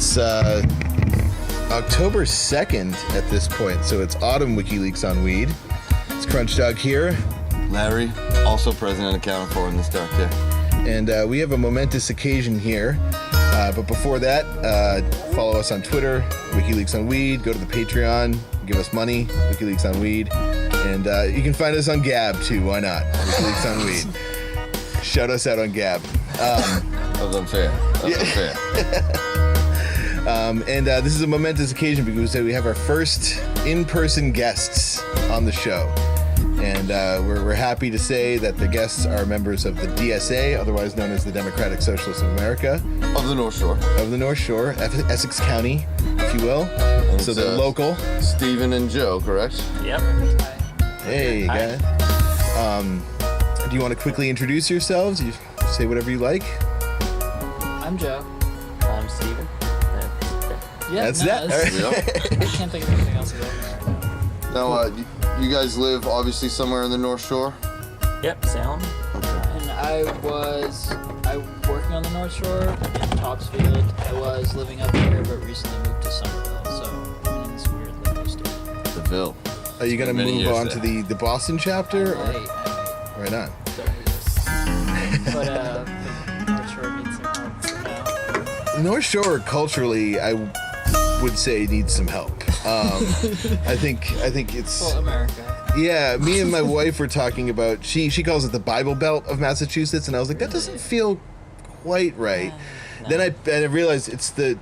It's October 2nd at this point, so it's autumn WikiLeaks on weed. It's Crunch Dog here. Larry, also present and accounted for in this dark day. And we have a momentous occasion here. But before that, follow us on Twitter, WikiLeaks on Weed. Go to the Patreon, give us money, WikiLeaks on Weed. And you can find us on Gab, too. Why not? WikiLeaks on Weed. Shout us out on Gab. That was unfair. Unfair. And this is a momentous occasion because we have our first in-person guests on the show. And we're happy to say that the guests are members of the DSA, otherwise known as the Democratic Socialists of America. Of the North Shore. Of the North Shore, Essex County, if you will. And so they're local. Stephen and Joe, correct? Yep. Hey, guys. Do you want to quickly introduce yourselves? You say whatever you like. I'm Joe. I'm Steven. That's that. I can't think of anything else about me right now. Now, you guys live obviously somewhere in the North Shore? Yep, Salem. And I was working on the North Shore in Topsfield. I was living up here, but recently moved to Somerville, so I'm in this weird limbo state. The Ville. Are you going to move on to the Boston chapter? Right on. But the North Shore needs some help for now. The North Shore, culturally, I would say needs some help. I think it's... Well, America. Yeah, me and my wife were talking about, she calls it the Bible Belt of Massachusetts, and I was like, that doesn't feel quite right. No. Then I realized it's the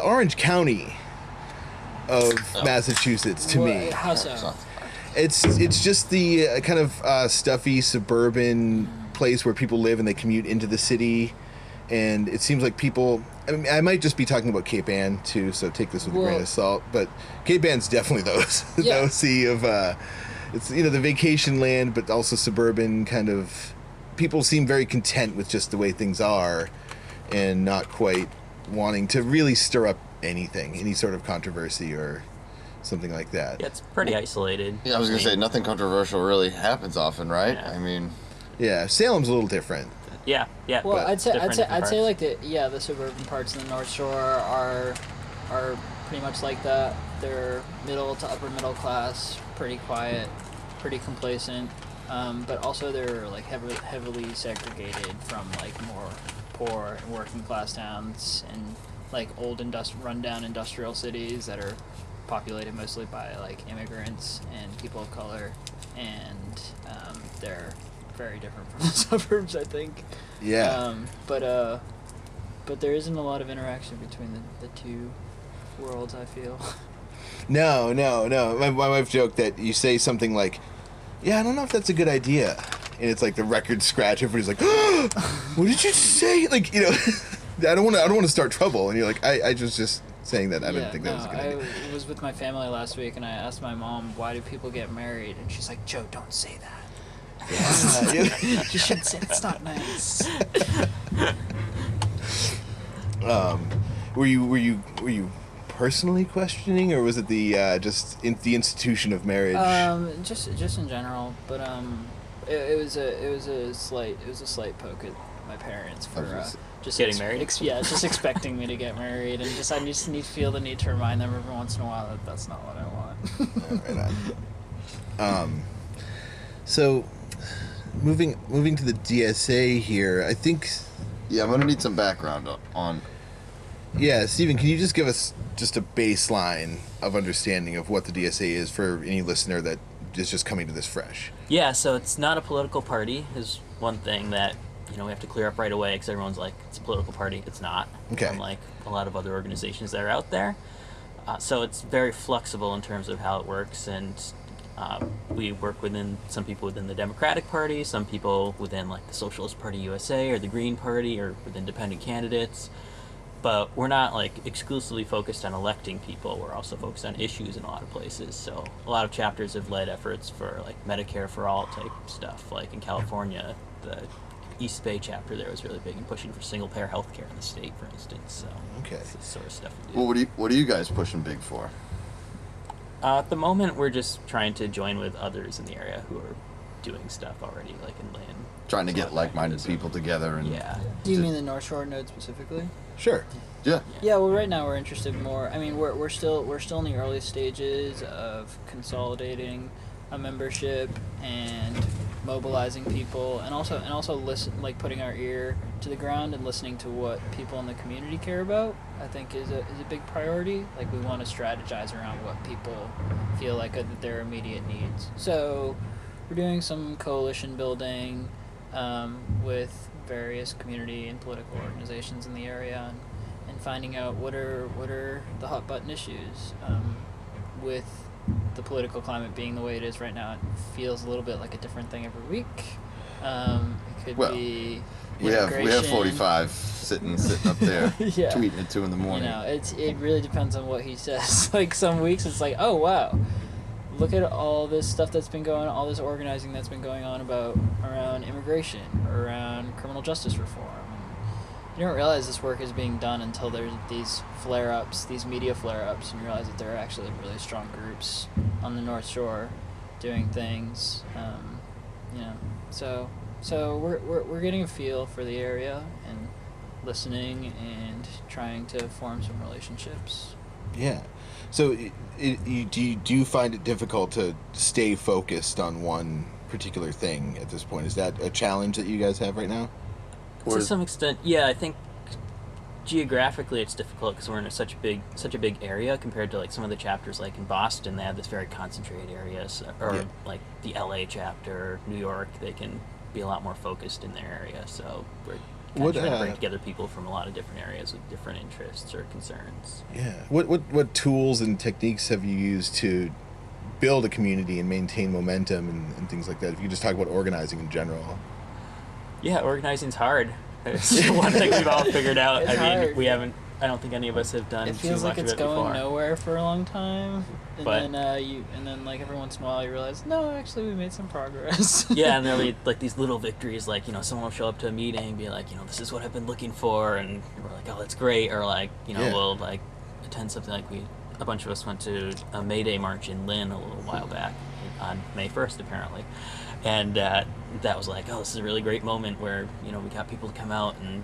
Orange County of Massachusetts to me. How so? It's just the kind of stuffy suburban place where people live and they commute into the city, and it seems like people... I mean, I might just be talking about Cape Ann too, so take this with a grain of salt. But Cape Ann's definitely those. Yeah. The OC of it's the vacation land, but also suburban kind of. People seem very content with just the way things are, and not quite wanting to really stir up any sort of controversy or something like that. Yeah, it's pretty isolated. Yeah, I was going to say, nothing controversial really happens often, right? Yeah. I mean... Yeah, Salem's a little different. Yeah. Well, but I'd say different like the suburban parts of the North Shore are pretty much like that. They're middle to upper middle class, pretty quiet, pretty complacent, but also they're like heavily segregated from like more poor and working class towns and like old rundown industrial cities that are populated mostly by like immigrants and people of color, and they're very different from the suburbs, I think. Yeah. But there isn't a lot of interaction between the two worlds, I feel. No. My wife joked that you say something like, "Yeah, I don't know if that's a good idea," and it's like the record scratch. Everybody's like, "Oh, what did you say?" Like, I don't want to start trouble, and you're like, I just saying that I didn't think that was a good idea. I was with my family last week, and I asked my mom, "Why do people get married?" And she's like, "Joe, don't say that." Yeah. You should say it's not nice. Were you personally questioning, or was it the the institution of marriage? Just in general, but it was a slight poke at my parents for just getting married. Just expecting me to get married, and I just feel the need to remind them every once in a while that that's not what I want. Right on. So, moving to the DSA here, I think. Yeah, I'm going to need some background on... Yeah, Stephen, can you just give us just a baseline of understanding of what the DSA is for any listener that is just coming to this fresh? Yeah, so it's not a political party is one thing that we have to clear up right away, because everyone's like, it's a political party. It's not. Okay. Unlike a lot of other organizations that are out there. So it's very flexible in terms of how it works, and we work within some people within the Democratic Party, some people within like the Socialist Party USA or the Green Party, or with independent candidates. But we're not like exclusively focused on electing people. We're also focused on issues in a lot of places. So a lot of chapters have led efforts for like Medicare for all type stuff. Like in California, the East Bay chapter there was really big in pushing for single payer health care in the state, for instance. So okay, that's the sort of stuff we do. Well, what are you guys pushing big for? At the moment, we're just trying to join with others in the area who are doing stuff already, like in land. Trying to get like-minded people together and... Yeah. Do you mean the North Shore node specifically? Sure. Yeah. Yeah, well, right now we're interested more. I mean, we're still in the early stages of consolidating a membership and mobilizing people, and also listen, like putting our ear to the ground and listening to what people in the community care about. I think is a big priority. Like we want to strategize around what people feel like are their immediate needs. So we're doing some coalition building with various community and political organizations in the area. And finding out what are the hot button issues. With the political climate being the way it is right now, it feels a little bit like a different thing every week. It could be we have immigration. 45 sitting up there Yeah. tweeting at 2 in the morning. You know, it really depends on what he says. Like some weeks it's like, oh wow, look at all this stuff that's been going on, all this organizing that's been going on around immigration, around criminal justice reform. You don't realize this work is being done until there's these flare-ups, these media flare-ups, and you realize that there are actually really strong groups on the North Shore doing things. You know, so we're getting a feel for the area and listening and trying to form some relationships. Yeah. So do you find it difficult to stay focused on one particular thing at this point? Is that a challenge that you guys have right now? To some extent, yeah. I think geographically it's difficult because we're in such a big area compared to like some of the chapters like in Boston. They have this very concentrated area, or like the LA chapter, New York. They can be a lot more focused in their area. So we're kind of trying to bring together people from a lot of different areas with different interests or concerns. Yeah. What tools and techniques have you used to build a community and maintain momentum and things like that? If you could just talk about organizing in general. Yeah, organizing's hard. It's one thing we've all figured out. It's hard. I don't think any of us have done It too feels much like it's of it going before. nowhere for a long time, and But- then like every once in a while you realize, no, actually we made some progress. Yeah, and there'll be like these little victories, like, you know, someone will show up to a meeting and be like, you know, this is what I've been looking for, and we're like, oh, that's great, or like, you know, we'll like attend something like a bunch of us went to a May Day march in Lynn a little while back on May 1st apparently, and that was like, oh, this is a really great moment where, you know, we got people to come out and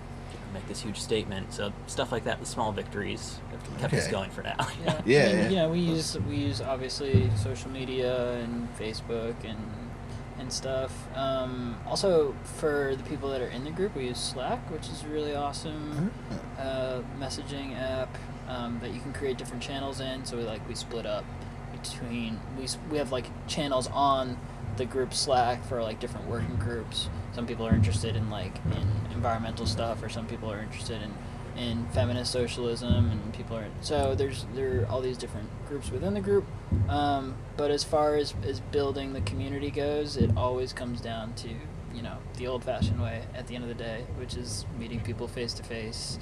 make this huge statement. So stuff like that, the small victories, have kept us going for now. Yeah. I mean, you know, we use obviously social media and Facebook and stuff. Also, for the people that are in the group, we use Slack, which is a really awesome messaging app that you can create different channels in. So we split up between we have like channels on the group Slack for like different working groups. Some people are interested in environmental stuff, or some people are interested in feminist socialism, and there are all these different groups within the group. But as far as building the community goes, it always comes down to, you know, the old-fashioned way at the end of the day, which is meeting people face to face,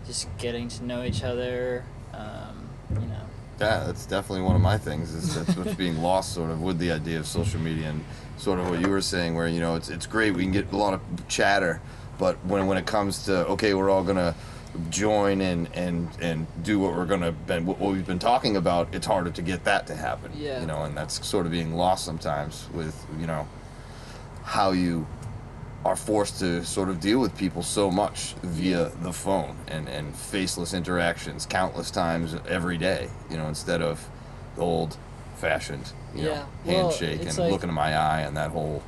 just getting to know each other. You know. Yeah, that's definitely one of my things. That's what's being lost sort of with the idea of social media, and sort of what you were saying, where, you know, it's great, we can get a lot of chatter, but when it comes to, okay, we're all gonna join and do what we've been talking about, it's harder to get that to happen. Yeah. You know, and that's sort of being lost sometimes with, you know, how you are forced to sort of deal with people so much via the phone and faceless interactions countless times every day, you know, instead of the old-fashioned, you know, handshake and like, looking in my eye and that whole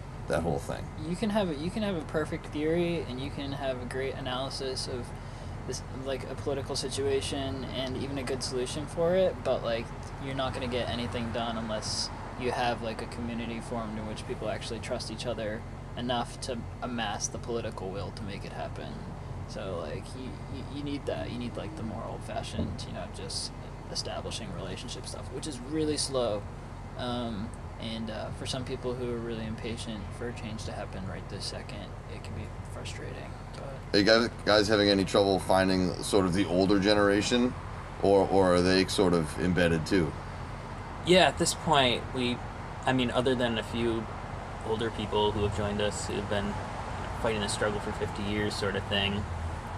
thing. You can have a perfect theory, and you can have a great analysis of this, like a political situation, and even a good solution for it, but like you're not going to get anything done unless you have like a community formed in which people actually trust each other enough to amass the political will to make it happen. So like you need that. You need like the more old-fashioned, you know, just establishing relationship stuff, which is really slow. And for some people who are really impatient for a change to happen right this second, it can be frustrating. But Are you guys having any trouble finding sort of the older generation, or are they sort of embedded too? Yeah, at this point, other than a few older people who have joined us who have been fighting the struggle for 50 years sort of thing,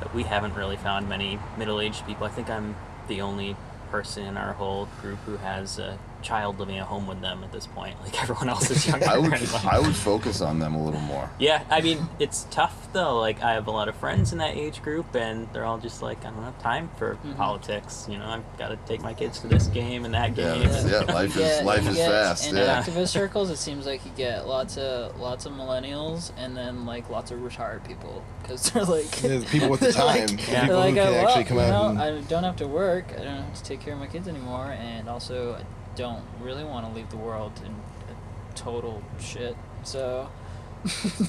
but we haven't really found many middle-aged people. I think I'm the only person in our whole group who has a child living at home with them at this point. Like everyone else is younger. I would and, like, I would focus on them a little more. yeah, I mean, it's tough though. Like I have a lot of friends in that age group, and they're all just like, I don't have time for politics. You know, I've got to take my kids to this game and that game. Life is fast. In Yeah. activist circles, it seems like you get lots of millennials, and then like lots of retired people, because they're like Yeah, the people with the time, the they're people like, who can actually come out and... I don't have to work, I don't have to take care of my kids anymore, and also I don't really want to leave the world in a total shit. So,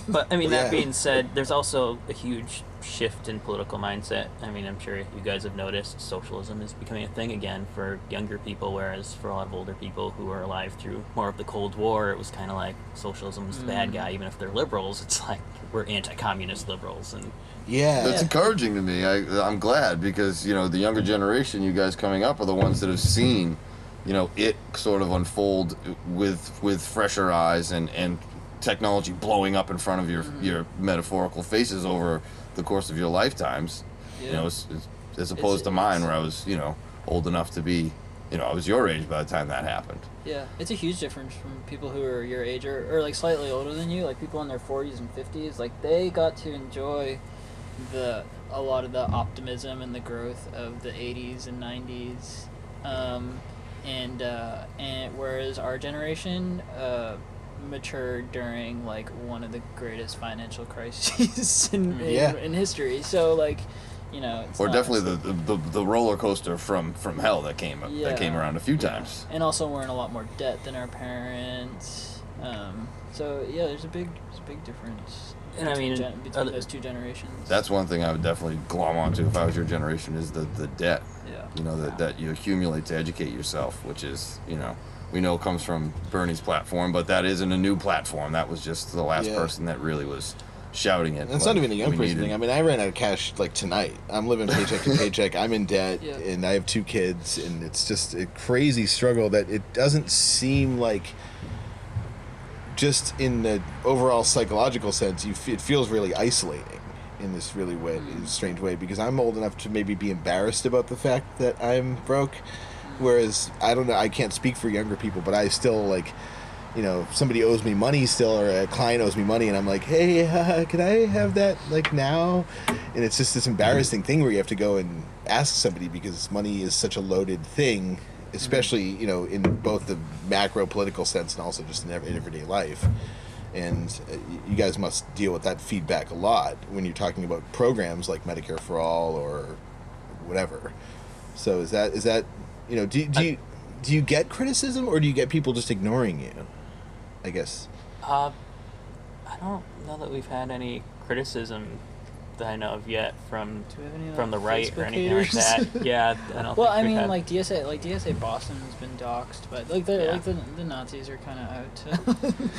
But I mean, Yeah. that being said, there's also a huge shift in political mindset. I mean, I'm sure you guys have noticed socialism is becoming a thing again for younger people, whereas for a lot of older people who are alive through more of the Cold War, it was kind of like socialism is the bad guy. Even if they're liberals, it's like we're anti-communist liberals. And Yeah. That's encouraging to me. I'm glad, because, you know, the younger generation, you guys coming up, are the ones that have seen, you know, it sort of unfold with fresher eyes, and technology blowing up in front of your metaphorical faces over the course of your lifetimes. yeah. You know, as opposed to mine, where I was, you know, old enough to be, you know, I was your age by the time that happened. Yeah, it's a huge difference from people who are your age, or like slightly older than you, like people in their 40s and 50s. Like they got to enjoy a lot of the optimism and the growth of the 80s and 90s, and whereas our generation matured during like one of the greatest financial crises in history. So like, you know, it's Or not- definitely the roller coaster from hell that came around a few times. And also we're in a lot more debt than our parents. So yeah, there's a big difference. And I mean, between those two generations. That's one thing I would definitely glom onto if I was your generation, is the debt. Yeah. You know, that you accumulate to educate yourself, which is, you know, we know comes from Bernie's platform, but that isn't a new platform. That was just the last person that really was shouting it. And it's not even a young person thing. I mean, I ran out of cash like tonight. I'm living paycheck to paycheck. I'm in debt, and I have 2 kids, and it's just a crazy struggle that it doesn't seem like, just in the overall psychological sense, it feels really isolating in this really strange way, because I'm old enough to maybe be embarrassed about the fact that I'm broke, whereas I don't know, I can't speak for younger people, but I still, like, you know, somebody owes me money still, or a client owes me money, and I'm like, hey, can I have that like now? And it's just this embarrassing thing where you have to go and ask somebody, because money is such a loaded thing, especially, you know, in both the macro political sense and also just in everyday life. And you guys must deal with that feedback a lot when you're talking about programs like Medicare for All or whatever. So is that you know, do you get criticism, or do you get people just ignoring you, I guess? I don't know that we've had any criticism that I know of yet from Do we have any, from the right Facebook or anything like haters? that. Yeah, I don't. Well, think I we've mean, had, like DSA Boston has been doxxed, but like the Nazis are kind of out too.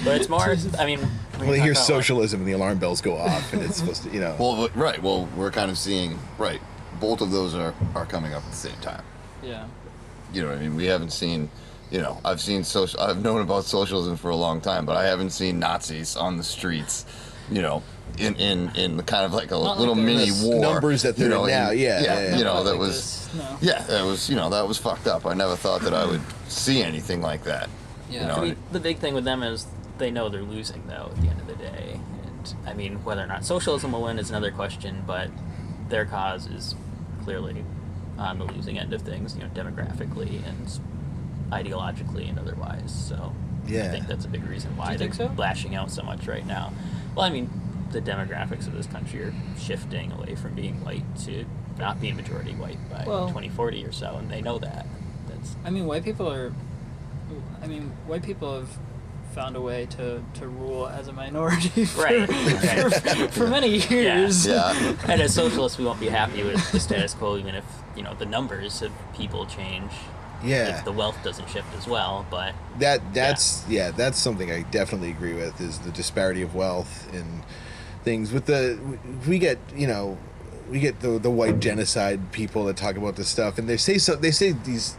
but it's more. I mean, Well, they hear socialism and the alarm bells go off, and it's supposed to, you know. Well, right. Well, we're kind of seeing, right, both of those are coming up at the same time. Yeah. You know what I mean? We haven't seen, you know, I've known about socialism for a long time, but I haven't seen Nazis on the streets, you know, in the kind of like a Not little like mini the war. numbers that they're you know, in now, yeah. You know, Not that like was, this, no. yeah, that was, you know, that was fucked up. I never thought that I would see anything like that. Yeah. You know, I mean, the big thing with them is they know they're losing, though, at the end of the day. And I mean, whether or not socialism will win is another question, but their cause is clearly on the losing end of things, you know, demographically and ideologically and otherwise. So Yeah. I think that's a big reason why Do you they're think so? lashing out so much right now. Well, I mean, the demographics of this country are shifting away from being white to not being majority white by 2040 or so, and they know that. That's I mean, white people have found a way to rule as a minority for, Right. for many years. yeah. And as socialists, we won't be happy with the status quo, even if, you know, the numbers of people change. Yeah. If the wealth doesn't shift as well, but That's something I definitely agree with, is the disparity of wealth and things. We get the white genocide people that talk about this stuff, and they say these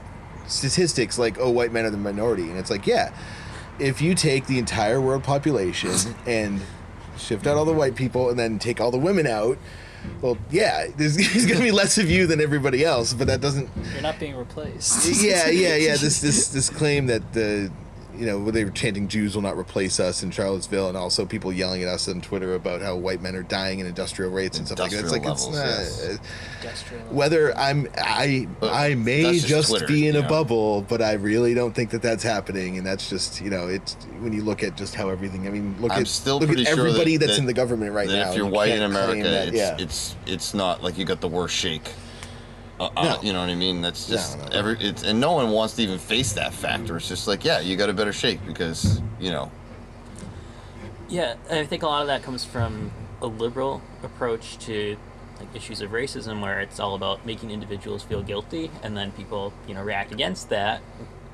statistics like, oh, white men are the minority, and it's like, yeah, if you take the entire world population and shift out all the white people and then take all the women out, well, yeah, there's going to be less of you than everybody else, but that doesn't. You're not being replaced. Yeah. This claim that where they were chanting "Jews will not replace us" in Charlottesville, and also people yelling at us on Twitter about how white men are dying in industrial rates and stuff like that. It's like Industrial levels, Industrial. whether I may that's just just Twitter, be in you a know? bubble, but I really don't think that that's happening, and that's just it's when you look at just how everything. I mean, look I'm at still look pretty at sure everybody that- that's in the government right that now. if you're you white in can't claim America, that, it's not like you got the worst shake. No. You know what I mean? That's just No. and no one wants to even face that factor. It's just like, yeah, you got a better shake because Yeah, I think a lot of that comes from a liberal approach to like issues of racism, where it's all about making individuals feel guilty, and then people react against that,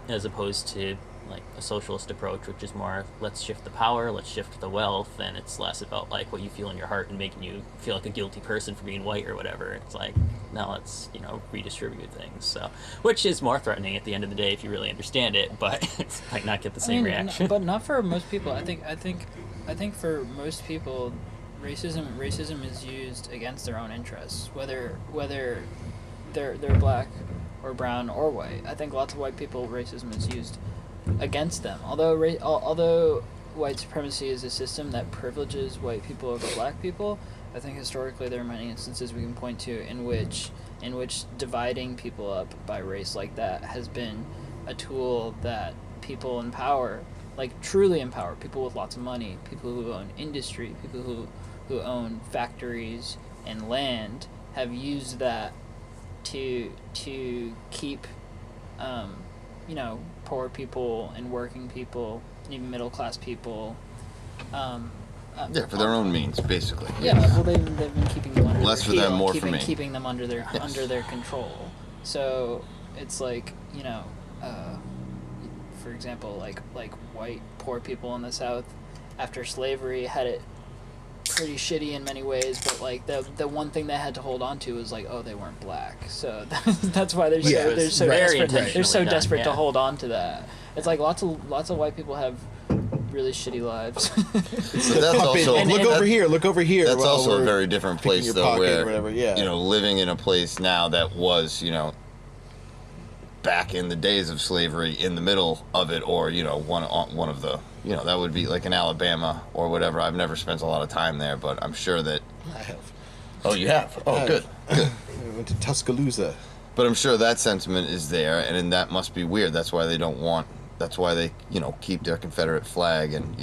as opposed to like a socialist approach, which is more let's shift the power, let's shift the wealth, and it's less about like what you feel in your heart and making you feel like a guilty person for being white or whatever. It's like, no, let's redistribute things. So, which is more threatening at the end of the day if you really understand it, but it might not get the same reaction. But not for most people. I think for most people, racism is used against their own interests, whether they're black or brown or white. I think lots of white people, racism is used against them. Although white supremacy is a system that privileges white people over black people, I think historically there are many instances we can point to in which dividing people up by race like that has been a tool that people in power, like truly in power, people with lots of money, people who own industry, people who own factories and land, have used that to keep poor people and working people, even middle class people. for their own means, basically. Yeah, well, they've been keeping them under Less their for them, heel, more for me. keeping them under their Yes. under their control. So it's like for example, like white poor people in the South after slavery had it pretty shitty in many ways, but like the one thing they had to hold on to was like, oh, they weren't black, so that's why they're Yeah, so very desperate. They're so intentionally done, desperate to yeah. hold on to that. It's like lots of white people have really shitty lives. But that's also look over here. Look over here. That's while also a we're very different picking place, your though, pocket where or whatever, yeah. living in a place now that was, back in the days of slavery, in the middle of it, or one of the, that would be like in Alabama or whatever. I've never spent a lot of time there, but I'm sure that. I have. Oh, you have. Oh, good. I went to Tuscaloosa. But I'm sure that sentiment is there, and that must be weird. That's why they don't want. That's why they, keep their Confederate flag, and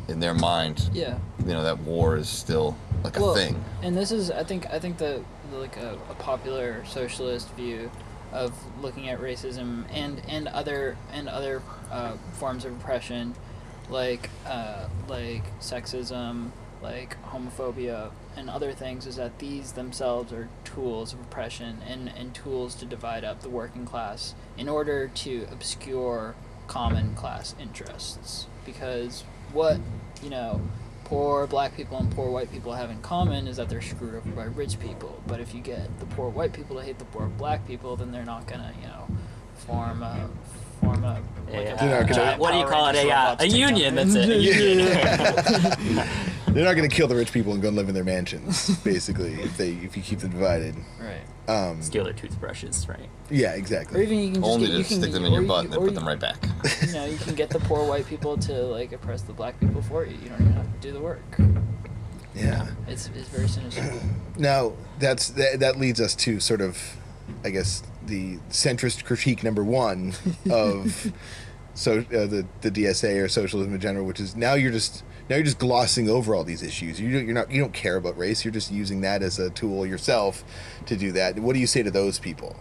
in their mind, Yeah. that war is still like a thing. And this is, I think the like a popular socialist view of looking at racism and other forms of oppression, like sexism, like homophobia, and other things, is that these themselves are tools of oppression and tools to divide up the working class in order to obscure common class interests. Because what poor black people and poor white people have in common is that they're screwed over by rich people. But if you get the poor white people to hate the poor black people, then they're not gonna form a They're not gonna- what do you call it? A union. That's it. A union. They're not going to kill the rich people and go and live in their mansions, basically, if you keep them divided. Right. Steal their toothbrushes, right? Yeah, Or exactly. even you can just Only get, to you can, stick them in or your you- butt and then or put you- them right back. You can get the poor white people to like oppress the black people for you. You don't even have to do the work. Yeah. It's very sinister. Now, that leads us to sort of, I guess, the centrist critique number one of the DSA or socialism in general, which is now you're just glossing over all these issues. You don't care about race. You're just using that as a tool yourself to do that. What do you say to those people?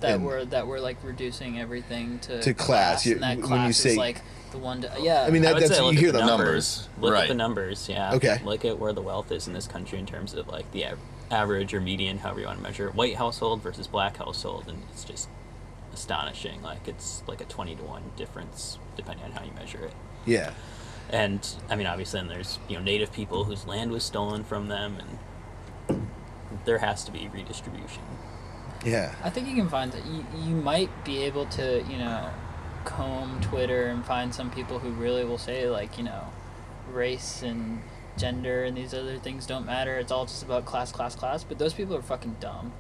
That And- we're like reducing everything to class. and that When class you say- is like the one to, yeah. I mean, I would that's say you look hear at the the numbers. Look Right. at the numbers, yeah. Okay. Look at where the wealth is in this country in terms of like the average or median, however you want to measure it, white household versus black household, and it's just astonishing. Like it's like a 20-to-1 difference depending on how you measure it. Yeah. And I mean, obviously, then there's native people whose land was stolen from them, and there has to be redistribution. Yeah. I think you can find that you might be able to comb Twitter and find some people who really will say like race and gender and these other things don't matter. It's all just about class. But those people are fucking dumb.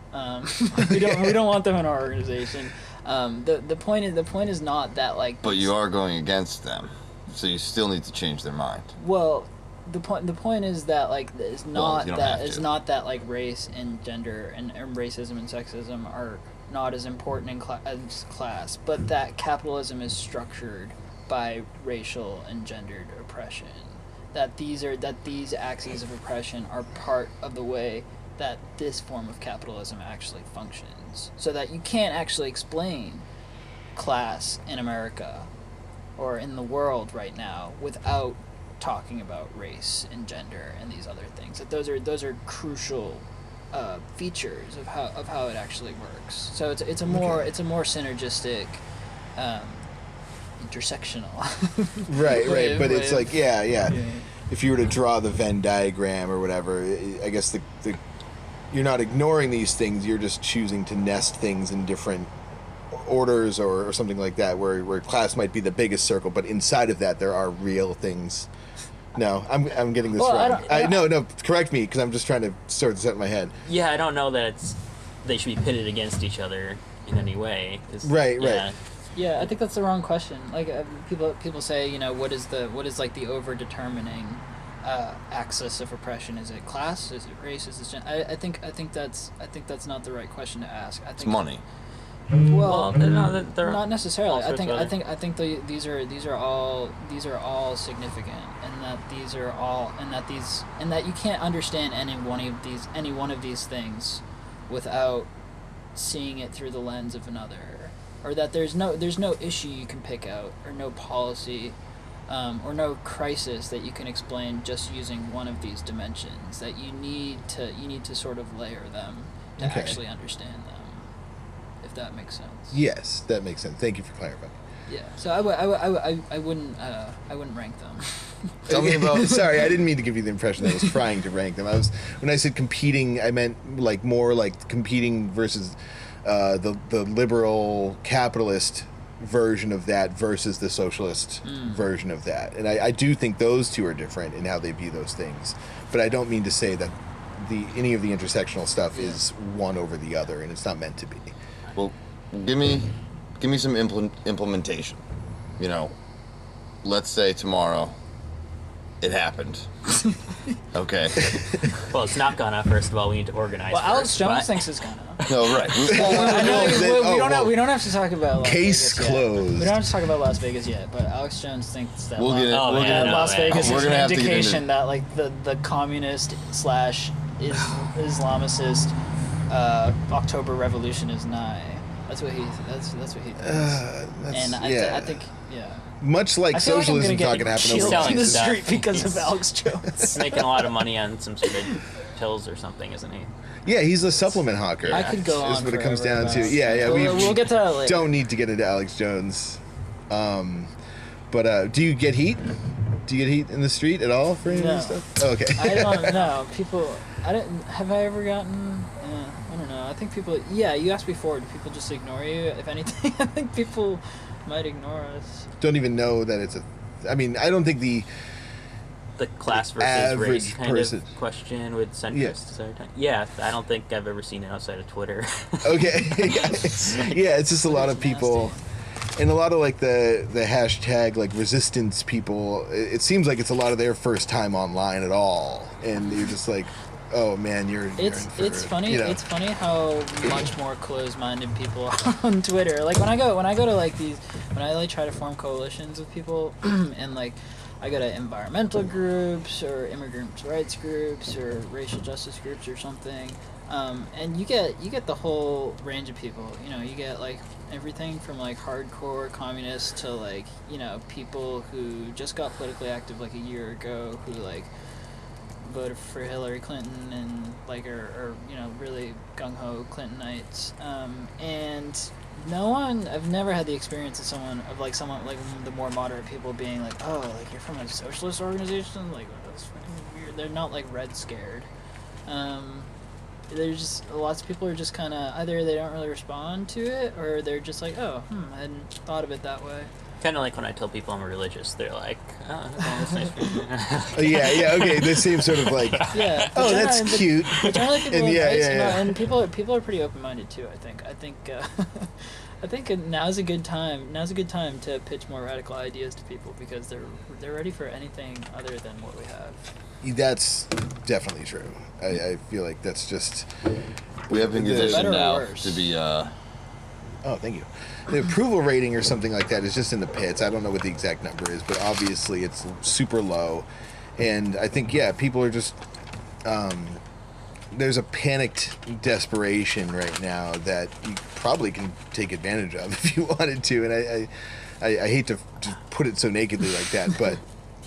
We don't want them in our organization. The point is not that like. But you are going against them, so you still need to change their mind. Well, the point is that like it's not you don't that have it's to. not that like race and gender and racism and sexism are not as important as class, but that capitalism is structured by racial and gendered oppression. That these axes of oppression are part of the way that this form of capitalism actually functions. So that you can't actually explain class in America or in the world right now without talking about race and gender and these other things. That those are crucial features of how it actually works. So it's a more synergistic, intersectional. Right. But it's like yeah. If you were to draw the Venn diagram or whatever, I guess the you're not ignoring these things. You're just choosing to nest things in different orders or something like that, where class might be the biggest circle, but inside of that there are real things. No, I'm getting this wrong. No, correct me, because I'm just trying to sort this out in my head. Yeah, I don't know that they should be pitted against each other in any way. Right. Yeah, I think that's the wrong question. Like people say, what is like the over-determining axis of oppression? Is it class? Is it race? Is it gender? I think that's not the right question to ask. I think It's money. Well, no, they're not necessarily. all sorts I of think these are all significant, and that you can't understand any one of these things without seeing it through the lens of another, or that there's no issue you can pick out, or no policy, or no crisis that you can explain just using one of these dimensions. That you need to sort of layer them to actually understand them. If that makes sense. Yes, that makes sense. Thank you for clarifying. Yeah. So I wouldn't rank them. Tell me about. Sorry, I didn't mean to give you the impression that I was trying to rank them. When I said competing, I meant like more like competing versus the liberal capitalist version of that versus the socialist version of that. And I do think those two are different in how they view those things. But I don't mean to say that any of the intersectional stuff is one over the other, and it's not meant to be. Well, give me some implementation. Let's say tomorrow it happened. Okay. Well, it's not gonna. First of all, we need to organize. Well, Alex first, Jones but- thinks it's gonna. No, right. We don't have to talk about Las Case Vegas closed. Yet. We don't have to talk about Las Vegas yet, but Alex Jones thinks that We'll get it. Oh, We'll yeah, get it. no, Las Vegas We're is gonna an have to get into- indication that like the communist / Islamicist October Revolution is nigh. That's what he thinks. And I think Much like I feel like I'm socialism gonna not get going to happen killed Selling in the stuff. street because of He's- Alex Jones. He's making a lot of money on some sort of pills or something, isn't he? Yeah, he's a supplement hawker. I could go on. Is what it comes forever down to. about- Yeah. We'll get to that later. Don't need to get into Alex Jones. But do you get heat? Do you get heat in the street at all for any of this No. stuff? Oh, okay. I don't know. People, have I ever gotten, I don't know. I think people, you asked before, do people just ignore you? If anything, I think people might ignore us. Don't even know that it's I mean, I don't think the Class versus average race kind person. of question with centrists. Yeah. Is that what you're talking- Yeah, I don't think I've ever seen it outside of Twitter. Okay. Yeah, it's just a lot of people. And a lot of like the hashtag like resistance people, it seems like it's a lot of their first time online at all, and you're just like, oh man, It's funny. you know. It's funny how much more closed-minded people are on Twitter. Like when I go to like these, when I like try to form coalitions with people, and like I go to environmental groups or immigrant rights groups or racial justice groups or something, and you get the whole range of people. You get like everything from like hardcore communists to like people who just got politically active like a year ago who like voted for Hillary Clinton and like are really gung-ho Clintonites, and I've never had the experience of someone like the more moderate people being like, oh, like you're from a socialist organization, like that's fucking weird. They're not like red scared. There's just lots of people are just kind of either they don't really respond to it or they're just like, oh, I hadn't thought of it that way. Kind of like when I tell people I'm religious, they're like, "Oh, that's nice for you." Oh, yeah, okay. The same sort of like, Yeah. oh, that's cute. But generally, people And are yeah, nice, yeah, yeah. and people are pretty open-minded too. I think I think now's a good time. Now's a good time to pitch more radical ideas to people because they're ready for anything other than what we have. That's definitely true. I feel like that's just. We have been The- conditioned Better or now worse? to be. Oh, thank you. The approval rating or something like that is just in the pits. I don't know what the exact number is, but obviously it's super low. And I think, yeah, people are just... there's a panicked desperation right now that you probably can take advantage of if you wanted to. And I hate to put it so nakedly like that, but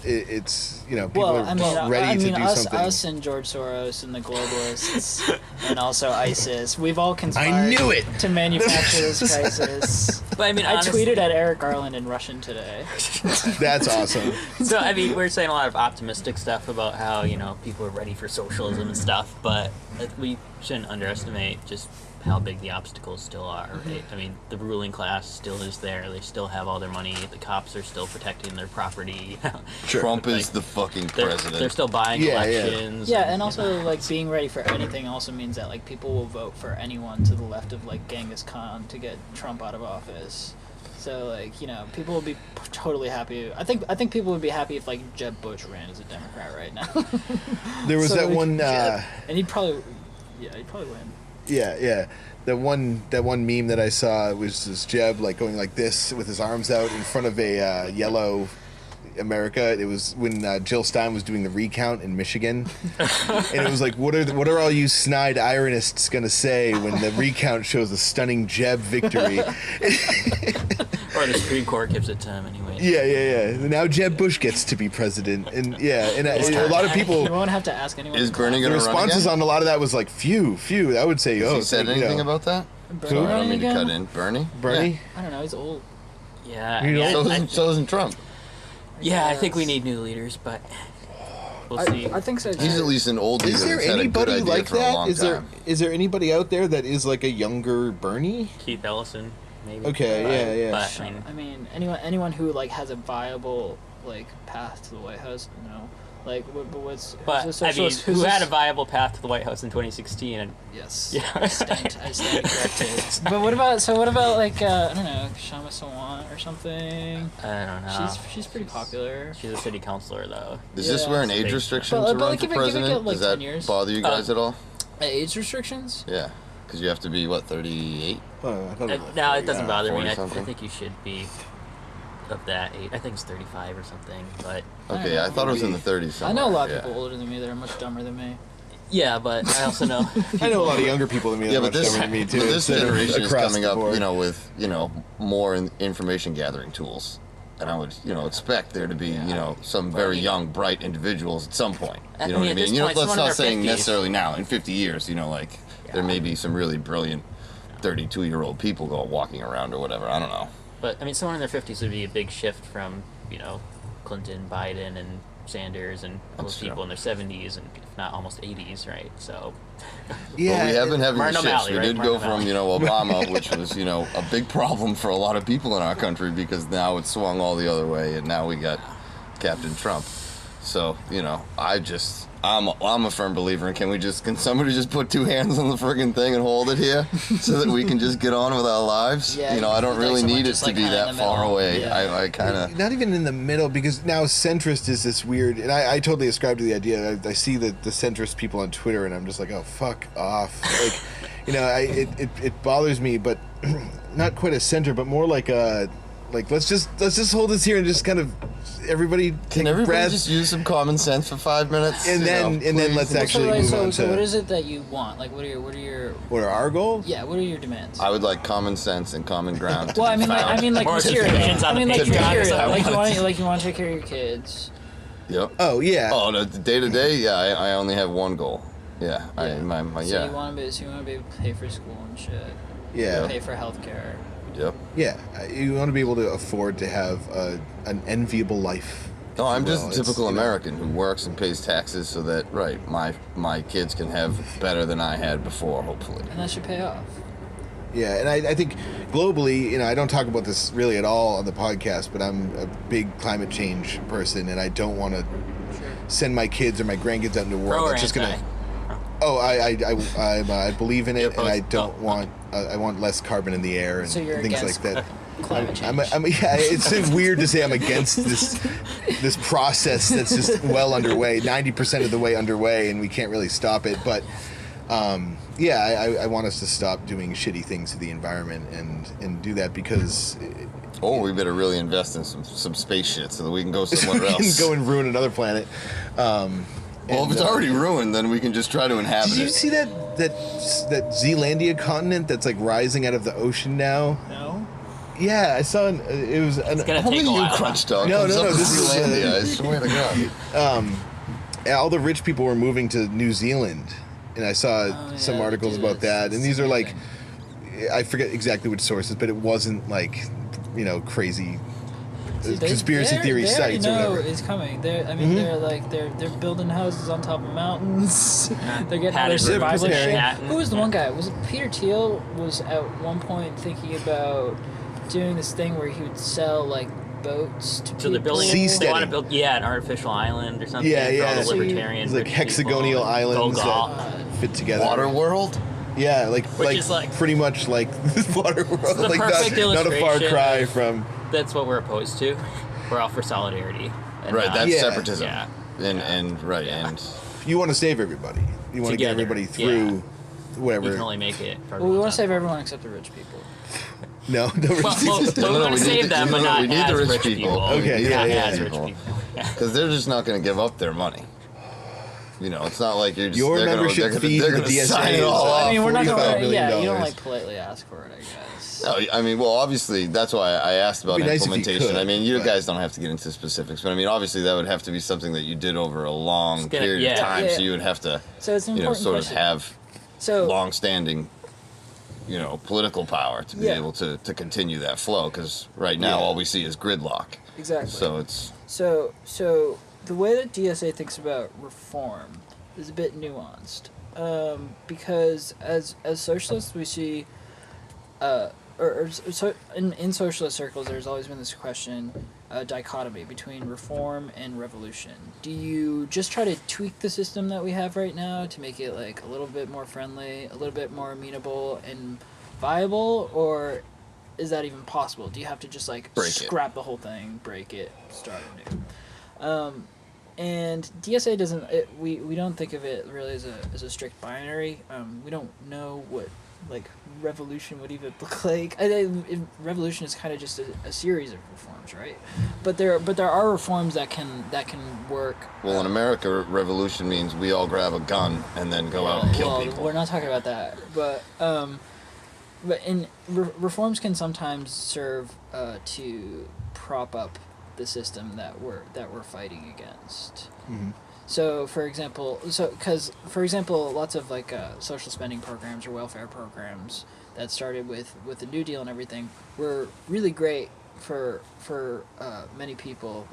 it's, people Well, are just ready to do something. us and George Soros and the globalists and also ISIS, we've all conspired I knew it! to manufacture this crisis. But I mean, I honestly, tweeted at Eric Garland in Russian today. That's awesome. So I mean, we're saying a lot of optimistic stuff about how people are ready for socialism and stuff, but we shouldn't underestimate just how big the obstacles still are. Right? I mean, the ruling class still is there. They still have all their money. The cops are still protecting their property. Sure. Trump is Like, the fucking They're president. still buying Yeah, yeah. elections. Yeah, and also like being ready for anything also means that like people will vote for anyone to the left of like Genghis Khan to get Trump out of office. So like people will be totally happy. I think people would be happy if like Jeb Bush ran as a Democrat right now. There was So, that like, one... and he'd probably win. Yeah. That one meme that I saw was this Jeb like going like this with his arms out in front of a yellow America. It was when Jill Stein was doing the recount in Michigan, and it was like, what are all you snide ironists gonna say when the recount shows a stunning Jeb victory? Or the Supreme Court gives it to him anyway. Yeah. Now Jeb Bush gets to be president, and a lot of You people. won't have to ask anyone. Is Bernie The going to run responses again? on a lot of that was like, phew. I would say, Has oh, he it's said like, anything about that? Bernie Sorry, I don't running mean to again? cut in. Bernie? Bernie? I don't know. He's old. Yeah. You yeah, know- So isn't Trump. I think we need new leaders, but we'll see. I think so. Too. He's at least an old Is leader there that's had a good anybody idea like for a that? long time. Is there anybody out there that is like a younger Bernie? Keith Ellison, maybe. Okay, yeah. But I mean, anyone who like has a viable like path to the White House, like what's but who's I a mean, socialist, who who's had a this- viable path to the White House in 2016? And yes, Yeah. I stand corrected. But what about like I don't know, Shama Sawant or something? I don't know. She's pretty popular. She's a city councilor, though. Is this Yeah. where an Big- age restriction But- to but, run like, for give it, president? like, Does that 10 years. bother you guys at all? Age restrictions? Yeah, because you have to be, 38? Oh, I thought it was like No, 40, it doesn't bother me. 40 I something. think you should be of that age. I think it's 35 or something. But Okay, know. I thought it was in the 30s somewhere. I know a lot of yeah. people older than me that are much dumber than me. yeah, but I also know. I know a lot of younger people than me. Yeah, that are but much this, dumber than me too. but this so generation is across coming the up, board. with, more information gathering tools. And I would, expect there to be, some very young, bright individuals at some point. I You know mean, what I at mean? this You know, point, let's someone in not their saying 50s. necessarily now. In 50 years, there may be some really brilliant 32-year-old people walking around or whatever. I don't know. But I mean, someone in their 50s would be a big shift from Clinton, Biden, and Sanders, and all those That's true. people in their 70s, and if not almost 80s, right? So yeah, But we have been having the Martin shifts. O'Malley, We right? did go Martin from, O'Malley. Obama, which was, a big problem for a lot of people in our country because now it's swung all the other way, and now we got Captain Trump. So, I'm a firm believer in can somebody just put two hands on the friggin' thing and hold it here so that we can just get on with our lives? Yeah, I don't like really someone need it just, to like, be kinda that in the far middle. away. Yeah. I kind of... not even in the middle, because now centrist is this weird, and I totally ascribe to the idea. I see the centrist people on Twitter, and I'm just like, oh, fuck off. Like, it bothers me, but not quite a center, but more like a, let's just hold this here and just kind of everybody Can take a everybody breath, just use some common sense for 5 minutes? and then please? let's actually so, move on so to what is it that you want? Like, what are your what are our goals? yeah? What are your demands? I would like common sense and common ground. to Well, be found. More material. situations on I mean, the like Patreon or material. something. Like you want to take care of your kids. Yep. Oh yeah. Oh, the day to day, yeah. I only have one goal. Yeah. So you want to be able to pay for school and shit. Yeah. Pay for healthcare. Yep. Yeah. You want to be able to afford to have an enviable life. No, I'm just Well, a it's, typical American who works and pays taxes so that my kids can have better than I had before, hopefully. And that should pay off. Yeah, and I think globally, you know, I don't talk about this really at all on the podcast, but I'm a big climate change person, and I don't want to send my kids or my grandkids out into a world Pro or that's just anti? gonna. Oh, I believe in it, and I don't oh, want. I want less carbon in the air and So you're things like against that. climate change. Yeah, it's so weird to say I'm against this process that's just well underway, 90% of the way underway, and we can't really stop it. But yeah, I want us to stop doing shitty things to the environment and do that because. Or we better really invest in some space shit so that we can go somewhere we else. can go and ruin another planet. Well, if it's already ruined, then we can just try to inhabit Did you it. see that Zealandia continent that's like rising out of the ocean now? No? Yeah, I saw it was It's gonna How take many a you while. crunch dog? No, comes no, up no, with this is, Zealandia, I swear to God. all the rich people were moving to New Zealand, and I saw some articles about that. And these are like, I forget exactly which sources, but it wasn't like, you know, crazy conspiracy theory sites or whatever. It's coming. They're building houses on top of mountains. They're getting all their Padded survival rivers, shit. Manhattan. Who was the one guy? Was it Peter Thiel? Was at one point thinking about doing this thing where he would sell like boats to people. So they're building. Seasteading. They want to build, an artificial island or something. Yeah, for yeah. all the So libertarian It's like rich people hexagonal and islands go that fit together. Water World? Yeah, Which is like- pretty much like Water World. the Like perfect not a far illustration cry of- from. That's what we're opposed to. We're all for solidarity. And Right, not- that's Yeah. separatism. Yeah. And right, Yeah. and You want to save everybody. You want to get Together, everybody through you whatever. can only make it. For Well, we want to them. save everyone except the rich people. No, no. Well, we want to we save need them, the- but not we need as the rich people. Okay, We need yeah, the yeah, as rich rich people. people. Yeah. Because they're just not going to give up their money. You know, it's not like you're just Your they're membership fee they're to the gonna DSA sign it is, all off. I mean, we're not $45 going to. million. Yeah, you don't like politely ask for it, I guess. No, I mean, well, obviously, that's why I asked about It'd be nice if you implementation. could, I mean, you but- guys don't have to get into specifics, but I mean, obviously, that would have to be something that you did over a long It's gonna- period of yeah. time, Yeah. so you would have to, So it's an you know, important sort question. of have So long-standing, you know, political power to be Yeah. able to continue that flow, because right now, Yeah. all we see is gridlock. exactly. So it's, So the way that DSA thinks about reform is a bit nuanced, because as socialists we see, so in socialist circles there's always been this question, dichotomy between reform and revolution. Do you just try to tweak the system that we have right now to make it like a little bit more friendly, a little bit more amenable and viable, or is that even possible? Do you have to just like Break it. scrap the whole thing, break it, start anew? And DSA doesn't. We don't think of it really as a strict binary. We don't know what like revolution would even look like. Revolution is kind of just a series of reforms, right? But there are reforms that can work. well, in America, revolution means we all grab a gun and then go out and kill well, people. we're not talking about that, but in reforms can sometimes serve to prop up the system that we're fighting against. Mm-hmm. So, for example, lots of like social spending programs or welfare programs that started with the New Deal and everything were really great for many people,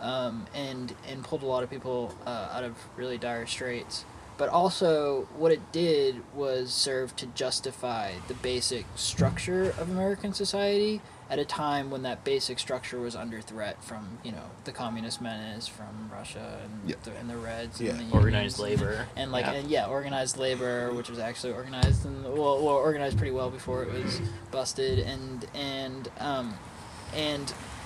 and pulled a lot of people out of really dire straits. But also, what it did was serve to justify the basic structure of American society at a time when that basic structure was under threat from, you know, the communist menace from Russia and, Yep. and the Reds Yeah. and the unions Organized labor. and like Yeah. organized labor, which was actually organized organized pretty well before it was busted, and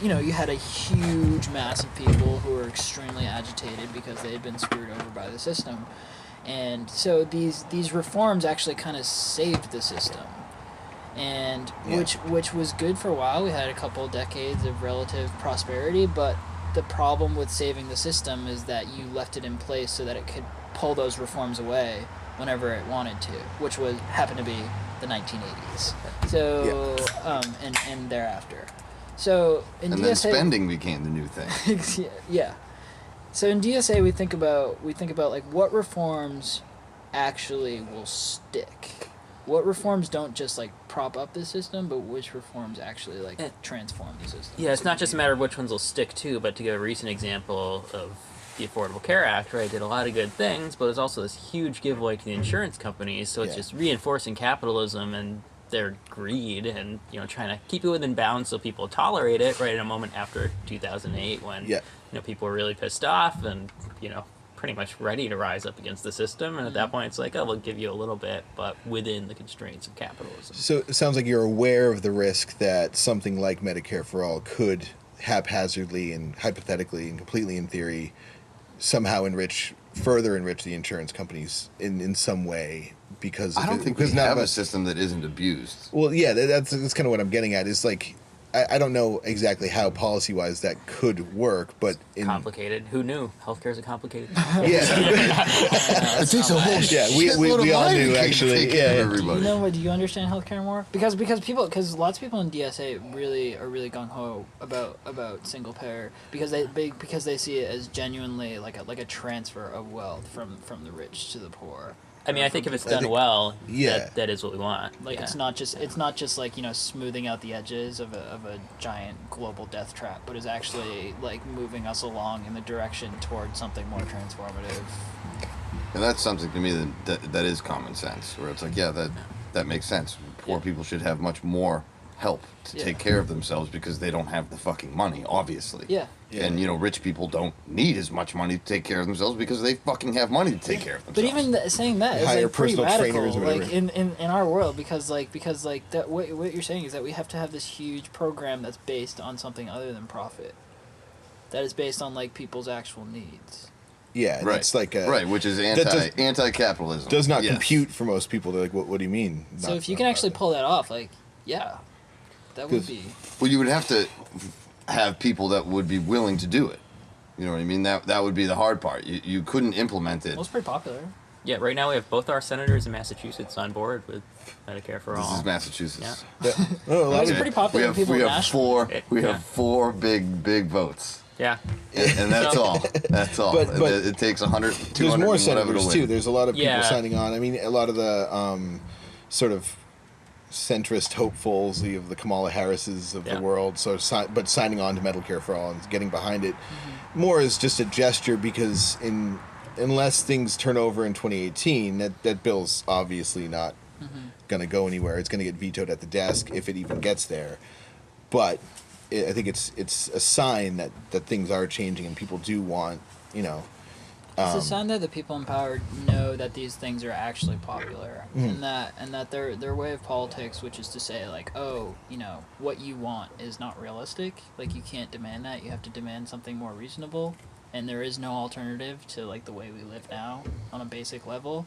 you know, you had a huge mass of people who were extremely agitated because they had been screwed over by the system. And so these reforms actually kind of saved the system, and Yeah. which was good for a while. We had a couple decades of relative prosperity, but the problem with saving the system is that you left it in place so that it could pull those reforms away whenever it wanted to, which happened to be the 1980s. So and thereafter. So in and DSA, then spending became the new thing. yeah. So in DSA we think about like what reforms actually will stick. What reforms don't just like prop up the system, but which reforms actually like transform the system. Yeah, it's not just a matter of which ones will stick too, but to give a recent example of the Affordable Care Act, right, did a lot of good things, but there's also this huge giveaway to the insurance companies, so it's Yeah. just reinforcing capitalism and their greed and trying to keep it within bounds so people tolerate it right in a moment after 2008 when people were really pissed off and pretty much ready to rise up against the system, and at that point it's like, oh, we'll give you a little bit, but within the constraints of capitalism. So it sounds like you're aware of the risk that something like Medicare for All could haphazardly and hypothetically and completely in theory somehow further enrich the insurance companies in some way because I don't think we have a system that isn't abused. Well, yeah, that's kind of what I'm getting at. Is like I don't know exactly how policy-wise that could work, but complicated. Who knew? Healthcare is a complicated. It takes a whole we all knew actually. Yeah. Do you understand healthcare more? Because lots of people in DSA are really gung ho about single payer because they see it as genuinely like a transfer of wealth from the rich to the poor. I mean, I think if it's done well, that is what we want. Like it's not just like smoothing out the edges of a giant global death trap, but is actually like moving us along in the direction towards something more transformative. And that's something to me that is common sense, where it's like, that makes sense. Poor people should have much more help to take care of themselves because they don't have the fucking money, obviously. Yeah. And rich people don't need as much money to take care of themselves because they fucking have money to take care of themselves. But even saying that is hire like pretty personal radical, trainers or whatever. like in our world, because that what you're saying is that we have to have this huge program that's based on something other than profit. That is based on like people's actual needs. Yeah, right. It's like which is anti-capitalism. Does not compute for most people. They're like, what do you mean? So if you can actually pull that off, like, that would be. Well, you would have to have people that would be willing to do it. You know what I mean? That would be the hard part. You couldn't implement it. Well, it's pretty popular. Yeah, right now we have both our senators in Massachusetts on board with Medicare for All. This is Massachusetts. Yeah. It's pretty popular with people nationally. We have four big votes. Yeah. And that's all. That's all. But it takes 100, 200, there's more and whatever to senators win. too. There's a lot of people Yeah. signing on. I mean, a lot of the sort of centrist hopefuls of the Kamala Harrises of the world. So, but signing on to Medicare for All and getting behind it more is just a gesture because unless things turn over in 2018, that bill's obviously not going to go anywhere. It's going to get vetoed at the desk if it even gets there. But I think it's a sign that things are changing and people do want, It's a sign that the people in power know that these things are actually popular, and that their way of politics, which is to say like, oh, what you want is not realistic. Like you can't demand that. You have to demand something more reasonable, and there is no alternative to like the way we live now on a basic level.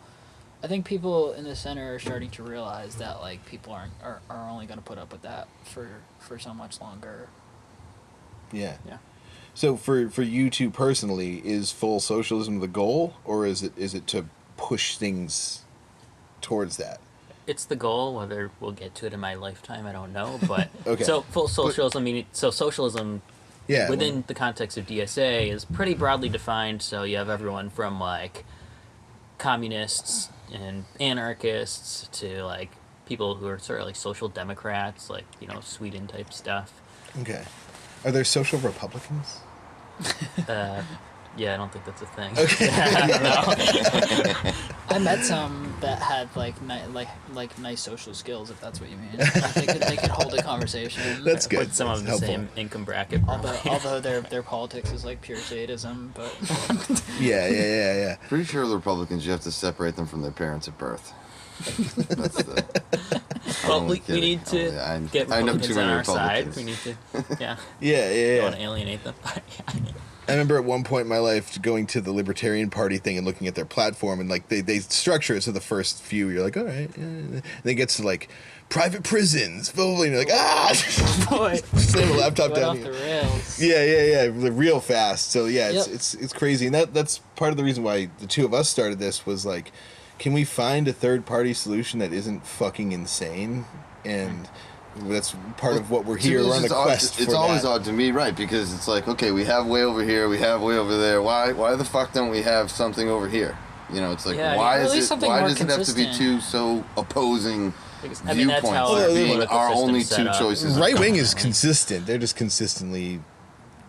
I think people in the center are starting to realize that like people are only going to put up with that for so much longer. Yeah. Yeah. So for you two personally, is full socialism the goal, or is it to push things towards that? It's the goal. Whether we'll get to it in my lifetime, I don't know. But Okay. So full socialism, socialism within the context of DSA is pretty broadly defined. So you have everyone from like communists and anarchists to like people who are sort of like social democrats, like Sweden type stuff. Okay. Are there social Republicans? Yeah, I don't think that's a thing. Okay. I met some that had like nice social skills, if that's what you mean. Like, they could hold a conversation. That's good. With some of the same income bracket. Although their politics is like pure sadism, but Yeah. Pretty sure the Republicans, you have to separate them from their parents at birth. That's the. Well, we need to get Republicans on our side. We need to, Yeah. don't want to alienate them. I remember at one point in my life going to the Libertarian Party thing and looking at their platform, and like they structure it so the first few you're like, all right, and then it gets to like private prisons, and you're like, boy, slam a laptop down. off the rails. Yeah, real fast. So yeah, Yep. it's crazy, and that's part of the reason why the two of us started this was like, can we find a third party solution that isn't fucking insane? And that's part of what we're here. We're on the quest for that. It's always odd to me, right? Because it's like, okay, we have way over here, we have way over there. Why the fuck don't we have something over here? It's like, why does it have to be two so opposing viewpoints being our only two choices? Right wing is consistent. They're just consistently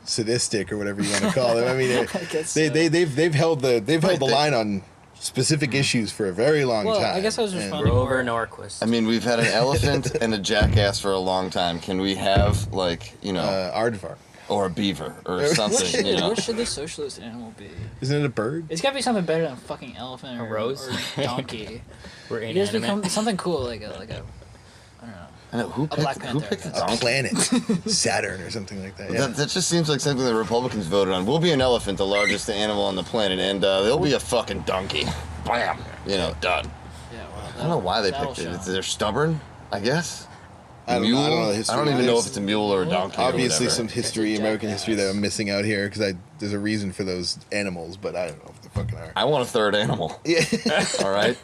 sadistic or whatever you want to call them. I mean, they've held the line on specific issues for a very long Well, time. I guess I was And- responding Grover more. Norquist. I mean, we've had an elephant and a jackass for a long time. Can we have, like, aardvark. or a beaver or What something, should, what should the socialist animal be? Isn't it a bird? It's gotta be something better than a fucking elephant or A rose? or donkey. We're It has inanimate. become something cool, like a I don't know. I know, who Black picked, who Panther, picked I a guess. A donkey? planet. Saturn or something like that. Yeah. That just seems like something the Republicans voted on. We'll be an elephant, the largest animal on the planet, and they'll be a fucking donkey. Bam! Done. Yeah, well, I don't know why they that'll picked it. show. They're stubborn, I guess. I don't know the history. I don't even know There's if it's a mule or a donkey. Obviously, or some whatever. history, It's a American history that jackass. I'm missing out here because there's a reason for those animals, but I don't know if they fucking are. I want a third animal. Yeah. All right.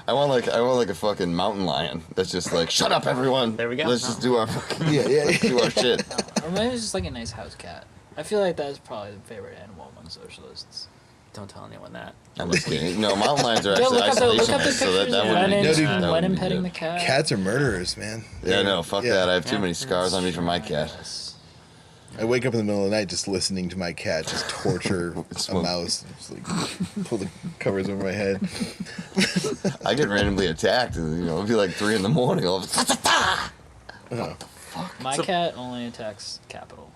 I want like a fucking mountain lion. That's just like, shut up, everyone. There we go. Let's just do our fucking let's do our shit. Or maybe it's just like a nice house cat. I feel like that is probably the favorite animal among socialists. Don't tell anyone that. I'm just kidding. No, mountain lions are Yeah, actually look up the isolationists, so pictures that of wouldn't be Lenin, good. dude. That Lenin wouldn't be petting good. the cat. Cats are murderers, man. Yeah, no, fuck Yeah. that. I have too Yeah. many scars on me from my cat. Yes. I wake up in the middle of the night just listening to my cat just torture a Smoke. mouse. Just like pull the covers over my head. I get randomly attacked. It'll be like 3 a.m. I'll Oh. My So- cat only attacks capital.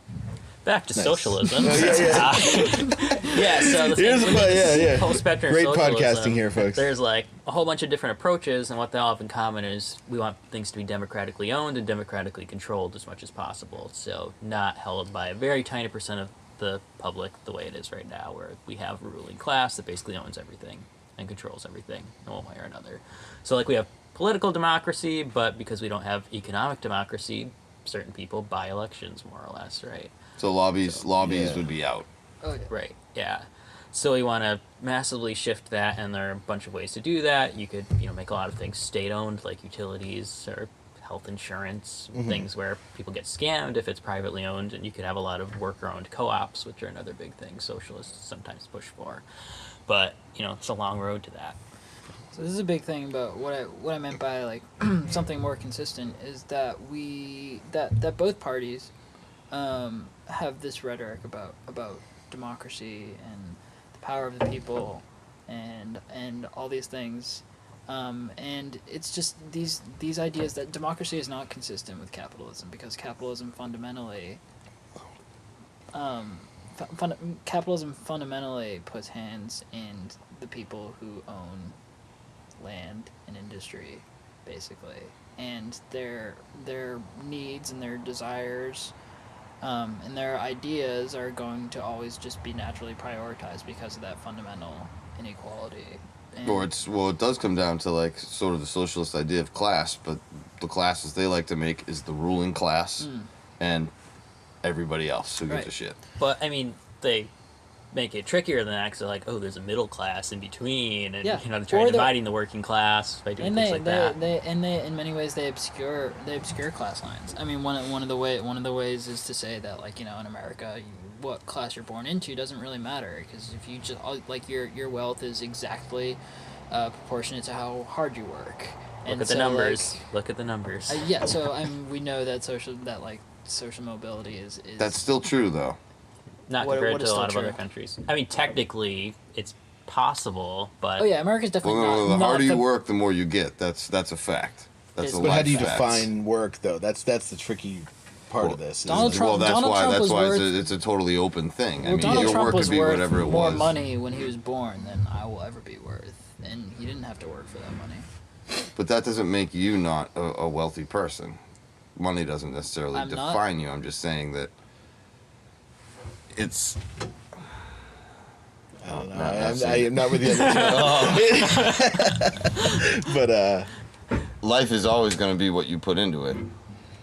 Back to Nice. socialism. Oh, yeah. Yeah, so the thing Here's with the- this yeah. whole spectrum of Great socialism, podcasting here, folks. There's like a whole bunch of different approaches, and what they all have in common is we want things to be democratically owned and democratically controlled as much as possible. So not held by a very tiny percent of the public the way it is right now, where we have a ruling class that basically owns everything and controls everything in one way or another. So like we have political democracy, but because we don't have economic democracy, certain people buy elections more or less, right? So lobbies Yeah. would be out. Oh yeah. Right, yeah. So we want to massively shift that, and there are a bunch of ways to do that. You could, make a lot of things state-owned, like utilities or health insurance, things where people get scammed if it's privately owned, and you could have a lot of worker-owned co-ops, which are another big thing socialists sometimes push for. But, it's a long road to that. So this is a big thing, but what I meant by like something more consistent is that that both parties have this rhetoric about democracy and the power of the people and all these things, and it's just these ideas that democracy is not consistent with capitalism because capitalism fundamentally capitalism fundamentally puts hands in the people who own land and industry, basically, and their needs and their desires and their ideas are going to always just be naturally prioritized because of that fundamental inequality. And It does come down to like sort of the socialist idea of class, but the classes they like to make is the ruling class and everybody else who gives Right. a shit. But, they make it trickier than that, because they're like, oh, there's a middle class in between, and, Yeah. they try Or the- dividing the working class by doing and things like that. they in many ways they obscure class lines. I mean, one of the ways is to say that in America, what class you're born into doesn't really matter because if you just your wealth is exactly proportionate to how hard you work. Look at the numbers. Look at the numbers. Yeah, so we know that social mobility is That's still true though. Not what compared is to a still lot of other true? countries. I mean, technically, it's possible, but Oh yeah, America's definitely Well, not. the harder you the- work, the more you get. That's a fact. That's a But But how life do you fact. define work, though? That's the tricky part of this. is Donald that- Trump- Well, that's Donald why. Trump That's was why worth- it's a totally open thing. Well, I mean, Donald your Trump work was could be worth whatever it more was. money when he was born than I will ever be worth, and he didn't have to work for that money. But that doesn't make you not a wealthy person. Money doesn't necessarily I'm not. define you. I'm just saying that it's. I don't know. No, I am not with you on this one. But Life is always going to be what you put into it,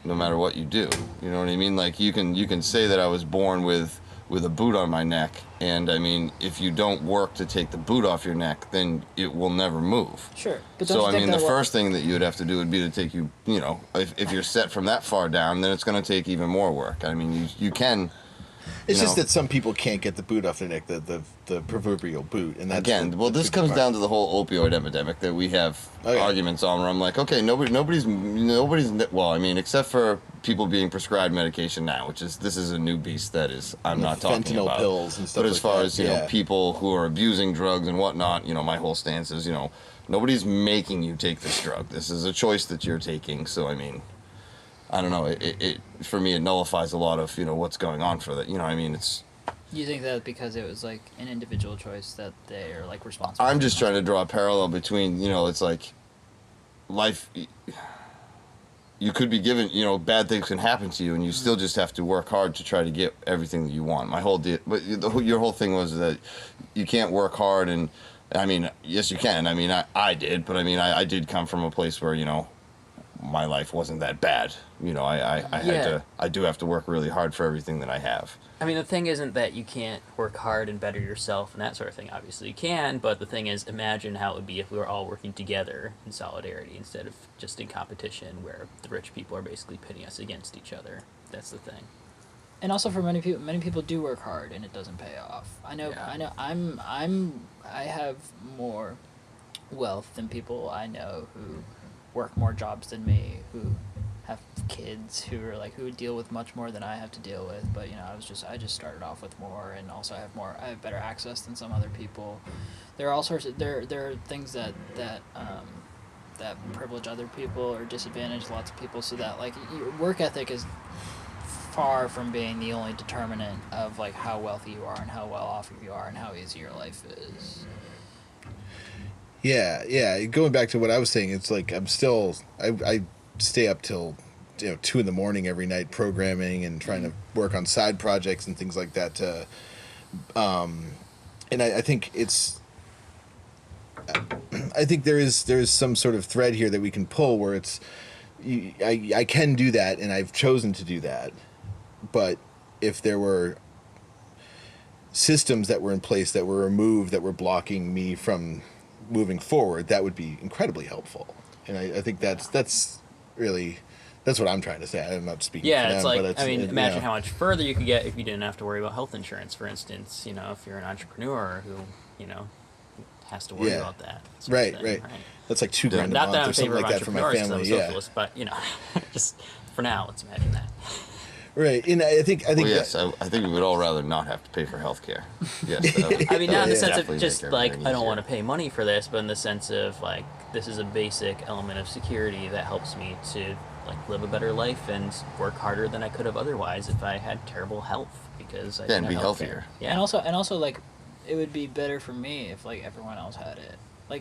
no matter what you do. You know what I mean? Like you can say that I was born with a boot on my neck, and I mean, if you don't work to take the boot off your neck, then it will never move. Sure, but don't So you I think mean, the that first thing that you would have to do would be to take if you're set from that far down, then it's going to take even more work. I mean, you can. it's you just know. that some people can't get the boot off their neck, the proverbial boot, and that's Again, the this tricky comes part. down to the whole opioid epidemic that we have Oh, yeah. arguments on. Where I'm like, okay, nobody's. Well, I mean, except for people being prescribed medication now, this is a new beast that is I'm not talking fentanyl about. pills and stuff But as like far that, as you know, people who are abusing drugs and whatnot, my whole stance is nobody's making you take this drug. This is a choice that you're taking. So I mean, I don't know. It for me it nullifies a lot of what's going on for that. It's. You think that because it was like an individual choice that they are like responsible? I'm just trying to draw a parallel between it's like life. You could be given bad things can happen to you, and you still just have to work hard to try to get everything that you want. My whole deal, but your whole thing was that you can't work hard, and I mean, yes, you can. I mean, I did, but I mean, I did come from a place where my life wasn't that bad. I do have to work really hard for everything that I have. I mean, the thing isn't that you can't work hard and better yourself and that sort of thing. Obviously you can, but the thing is, imagine how it would be if we were all working together in solidarity instead of just in competition where the rich people are basically pitting us against each other. That's the thing. And also for many people do work hard and it doesn't pay off. I know I have more wealth than people I know who work more jobs than me, who have kids who deal with much more than I have to deal with. But I just started off with more, and also I have better access than some other people. There are all sorts of there are things that privilege other people or disadvantage lots of people. So that your work ethic is far from being the only determinant of how wealthy you are and how well off you are and how easy your life is. Yeah. Going back to what I was saying, it's like I stay up till 2 a.m. every night programming and trying to work on side projects and things like that. And I think there is some sort of thread here that we can pull where I can do that and I've chosen to do that, but if there were systems that were in place that were removed that were blocking me from moving forward, that would be incredibly helpful. And I think that's really what I'm trying to say. I'm not speaking for them. It's like, but imagine how much further you could get if you didn't have to worry about health insurance, for instance. If you're an entrepreneur who, has to worry about that. Right. That's like $2,000 a Not that month I'm or something like that for my family. I'm a socialist, but, just for now, let's imagine that. Right, and I think. Well, yes, I think we would all rather not have to pay for health care. Yes, I mean, not in the sense of definitely just make I everything don't want to easier. pay money for this, but in the sense of this is a basic element of security that helps me to live a better life and work harder than I could have otherwise if I had terrible health because I didn't and be have healthcare. healthier. Yeah, And also it would be better for me if everyone else had it.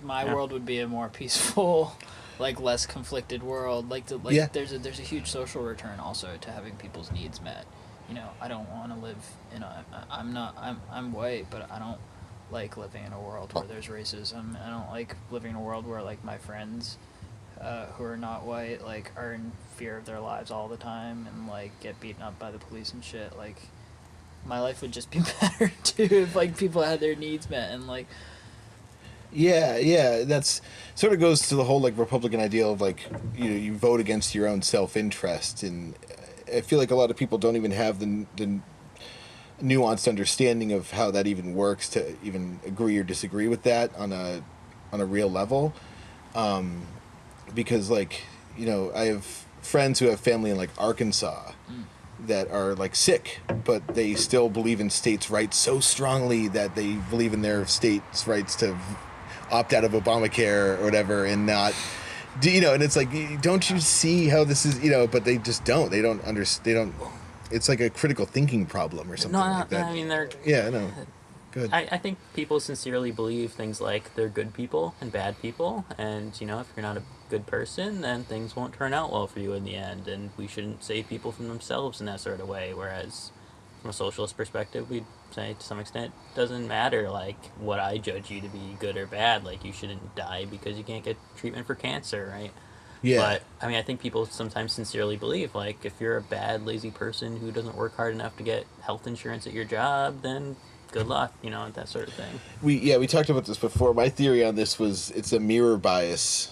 My world would be a more peaceful, less conflicted world. There's a huge social return also to having people's needs met. I don't want to live in I'm white, but I don't like living in a world where there's racism. I don't like living in a world where my friends who are not white are in fear of their lives all the time and get beaten up by the police and shit. My life would just be better too if people had their needs met and Yeah, that's sort of goes to the whole Republican ideal of you vote against your own self-interest, and I feel like a lot of people don't even have the nuanced understanding of how that even works to even agree or disagree with that on a real level, because I have friends who have family in Arkansas that are sick, but they still believe in states' rights so strongly that they believe in their state's rights to opt out of Obamacare or whatever and not and it's don't you see how this is but they just don't understand. It's like a critical thinking problem or something like that. I mean, they're no, good. I think people sincerely believe things like they're good people and bad people, and if you're not a good person, then things won't turn out well for you in the end, and we shouldn't save people from themselves in that sort of way. Whereas from a socialist perspective, we'd say to some extent it doesn't matter what I judge you to be good or bad. You shouldn't die because you can't get treatment for cancer, right? Yeah. But I mean, I think people sometimes sincerely believe if you're a bad, lazy person who doesn't work hard enough to get health insurance at your job, then good luck, that sort of thing. We talked about this before. My theory on this was it's a mirror bias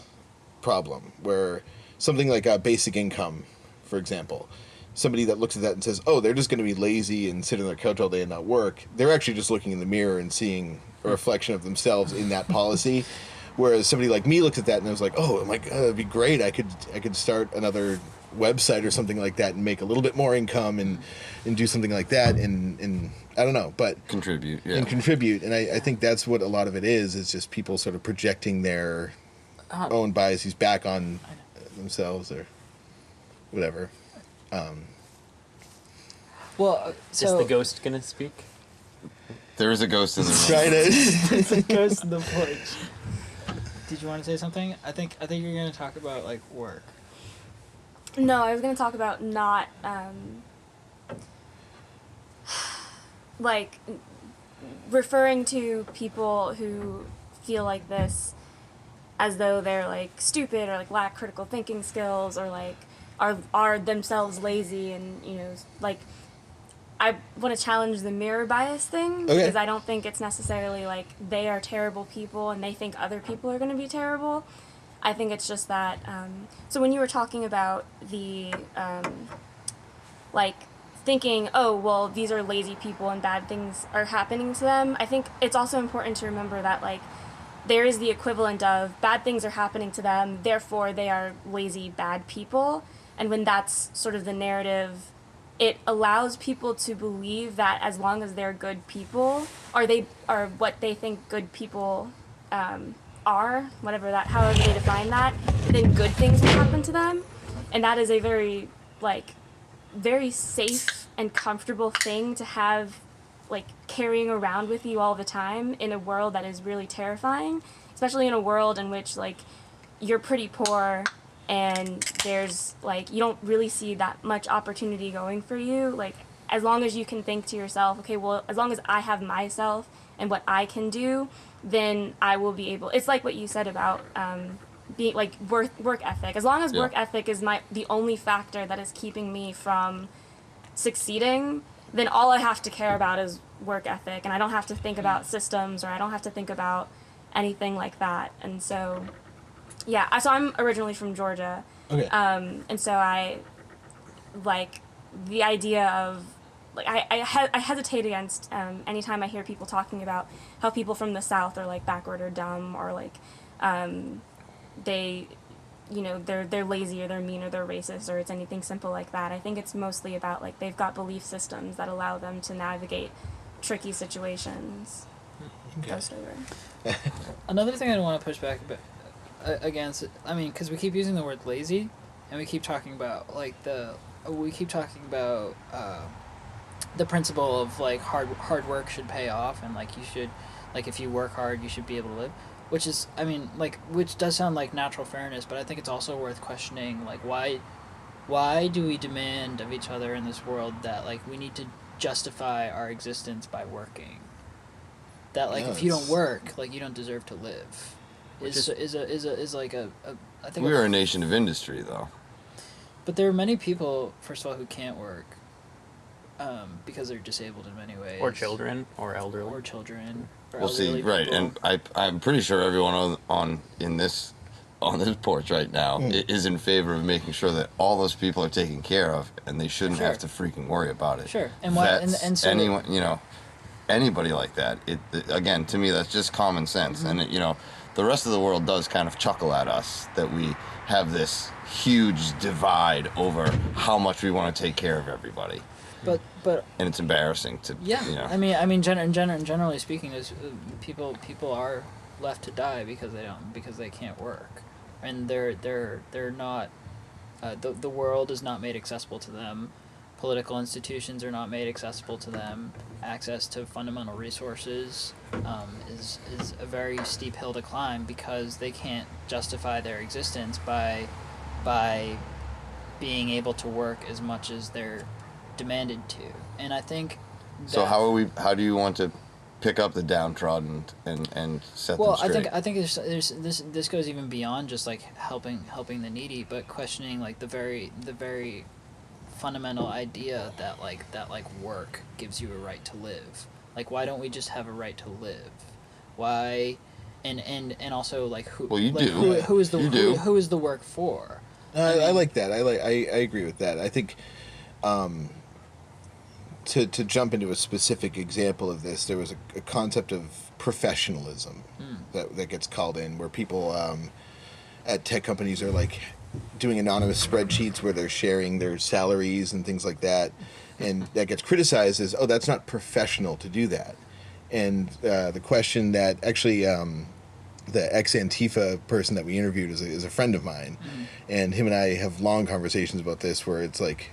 problem where something like basic income, for example, somebody that looks at that and says, oh, they're just going to be lazy and sit on their couch all day and not work, they're actually just looking in the mirror and seeing a reflection of themselves in that policy. Whereas somebody like me looks at that and I was like, oh my God, that'd be great. I could start another website or something like that and make a little bit more income and do something like that and I don't know, but contribute, yeah. And contribute. And I think that's what a lot of it is just people sort of projecting their own biases back on themselves or whatever. Well, so Is the ghost gonna speak? There is a ghost in the room. Trying to it's a ghost in the porch. Did you want to say something? I think you're gonna talk about like work. No, I was going to talk about not, like, referring to people who feel like this as though they're, like, stupid or, like, lack critical thinking skills or, like, are themselves lazy and, you know, like, I want to challenge the mirror bias thing because I don't think it's necessarily, like, they are terrible people and they think other people are going to be terrible. I think it's just that, so when you were talking about the, like, thinking, oh, well, these are lazy people and bad things are happening to them, I think it's also important to remember that, like, there is the equivalent of bad things are happening to them, therefore they are lazy, bad people. And when that's sort of the narrative, it allows people to believe that as long as they're good people, or they are what they think good people are, however they define that, then good things will happen to them. And that is a very, like, very safe and comfortable thing to have, like, carrying around with you all the time in a world that is really terrifying, especially in a world in which, like, you're pretty poor and there's, like, you don't really see that much opportunity going for you. Like, as long as you can think to yourself, okay, well, as long as I have myself and what I can do, then I will be able, it's like what you said about being, like, work ethic. As long as work ethic is the only factor that is keeping me from succeeding, then all I have to care about is work ethic, and I don't have to think about systems, or I don't have to think about anything like that. And so, yeah, so I'm originally from Georgia. Okay. And so I, like, the idea of, like, I hesitate against anytime I hear people talking about how people from the South are, like, backward or dumb, or, like, they, you know, they're lazy or they're mean or they're racist or it's anything simple like that. I think it's mostly about, like, they've got belief systems that allow them to navigate tricky situations. Okay. Another thing I want to push back against, I mean, because we keep using the word lazy, and we keep talking about, like, the principle of, like, hard work should pay off, and, like, you should, like, if you work hard, you should be able to live. Which is, I mean, like, which does sound like natural fairness, but I think it's also worth questioning, like, why do we demand of each other in this world that, like, we need to justify our existence by working? That, like, if you don't work, like, you don't deserve to live. Is like a I think We are a nation of industry, though. But there are many people, first of all, who can't work because they're disabled in many ways. Or children, or elderly. Or children. Or We'll see, elderly right? people. And I'm pretty sure everyone on this porch right now is in favor of making sure that all those people are taken care of, and they shouldn't have to freaking worry about it. Sure. And Vets, so anyone, you know, anybody like that. Again, to me, that's just common sense. Mm-hmm. And you know, the rest of the world does kind of chuckle at us that we have this huge divide over how much we want to take care of everybody. But And it's embarrassing to yeah, you know. I mean, generally speaking, is people are left to die because they can't work, and they're not. The world is not made accessible to them. Political institutions are not made accessible to them. Access to fundamental resources is a very steep hill to climb because they can't justify their existence by being able to work as much as they're demanded to. And I think So how do you want to pick up the downtrodden and set them straight? I think there's this goes even beyond just, like, helping the needy, but questioning, like, the very fundamental idea that work gives you a right to live. Like, why don't we just have a right to live? Why, and also, like, who? Well, you like, do. Who is the You do. who is the work for? I like that. I agree with that. I think to jump into a specific example of this, there was a concept of professionalism that gets called in, where people at tech companies are, like, doing anonymous spreadsheets where they're sharing their salaries and things like that, and that gets criticized as, oh, that's not professional to do that. And the question that actually the ex-Antifa person that we interviewed is a friend of mine, and him and I have long conversations about this, where it's like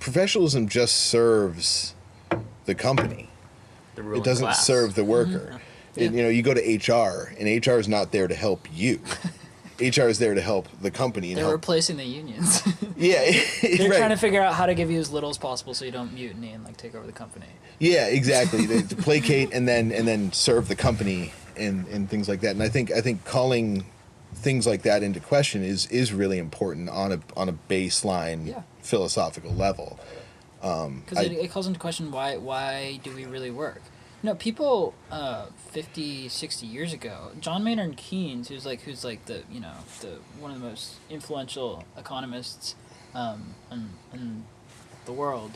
professionalism just serves the company. The ruling It doesn't class. serve the worker. Yeah. You know, you go to HR, and HR is not there to help you. HR is there to help the company. And They're help. replacing the unions. Yeah, They're right. trying to figure out how to give you as little as possible so you don't mutiny and like take over the company. Yeah, exactly. They placate and then serve the company and things like that. And I think calling things like that into question is really important on a baseline Yeah. philosophical level. Because it calls into question why do we really work? You know, people 50, 60 years ago, John Maynard Keynes, who's like the one of the most influential economists in the world,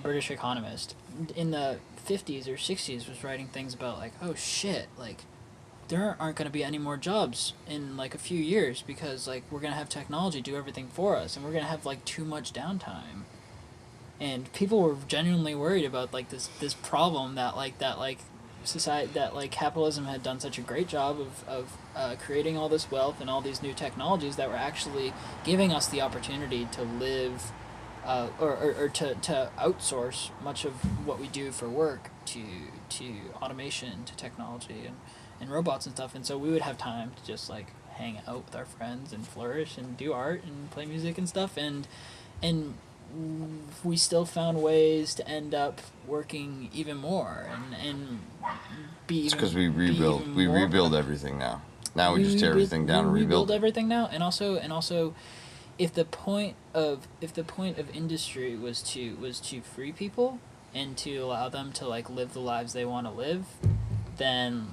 British economist, in the 50s or 60s was writing things about like, oh shit, like there aren't going to be any more jobs in like a few years because like we're going to have technology do everything for us and we're going to have like too much downtime. And people were genuinely worried about like this problem that society, that like capitalism had done such a great job of creating all this wealth and all these new technologies that were actually giving us the opportunity to live or to outsource much of what we do for work to automation, to technology and robots and stuff. And so we would have time to just like hang out with our friends and flourish and do art and play music and stuff, and we still found ways to end up working even more and be even. It's because we rebuild everything now. Now we just tear everything down and rebuild. Everything now, and also, if the point of industry was to free people and to allow them to like live the lives they want to live, then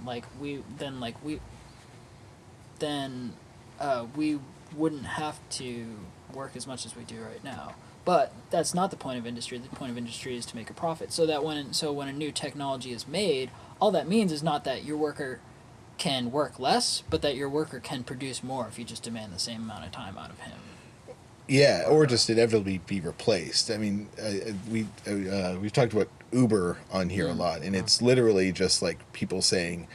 we wouldn't have to work as much as we do right now. But that's not the point of industry. The point of industry is to make a profit. So that when a new technology is made, all that means is not that your worker can work less, but that your worker can produce more if you just demand the same amount of time out of him. Yeah, or just inevitably be replaced. I mean, we've talked about Uber on here a lot, and it's literally just like people saying,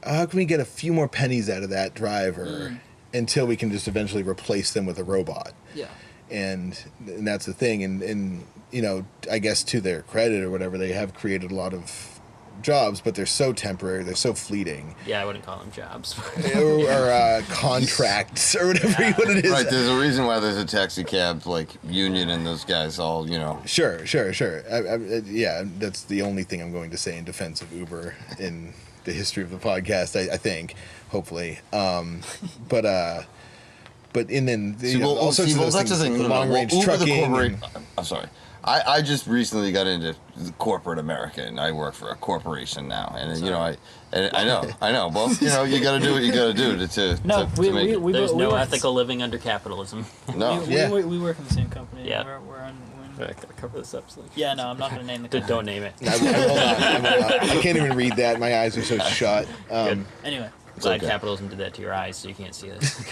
how can we get a few more pennies out of that driver until we can just eventually replace them with a robot? Yeah. And that's the thing. And you know, I guess to their credit or whatever, they have created a lot of jobs, but they're so temporary, they're so fleeting. Yeah, I wouldn't call them jobs. or contracts or whatever it is. Right, there's a reason why there's a taxi cab like union and those guys all, you know. Sure. Yeah, that's the only thing I'm going to say in defense of Uber in the history of the podcast, I think, hopefully. But and then all sorts of those that's things, the thing. long range Uber, trucking. I'm sorry. I just recently got into corporate America, and I work for a corporation now. And you know, I know. Well, you know, you got to do what you got to do to make it. There's no ethical living under capitalism. No. We work in the same company. Yeah. We're on. I gotta cover this up. So. Yeah, no, I'm not going to name the company. Don't name it. I will not. I can't even read that. My eyes are so shut. Anyway. Glad okay. capitalism did that to your eyes, so you can't see this.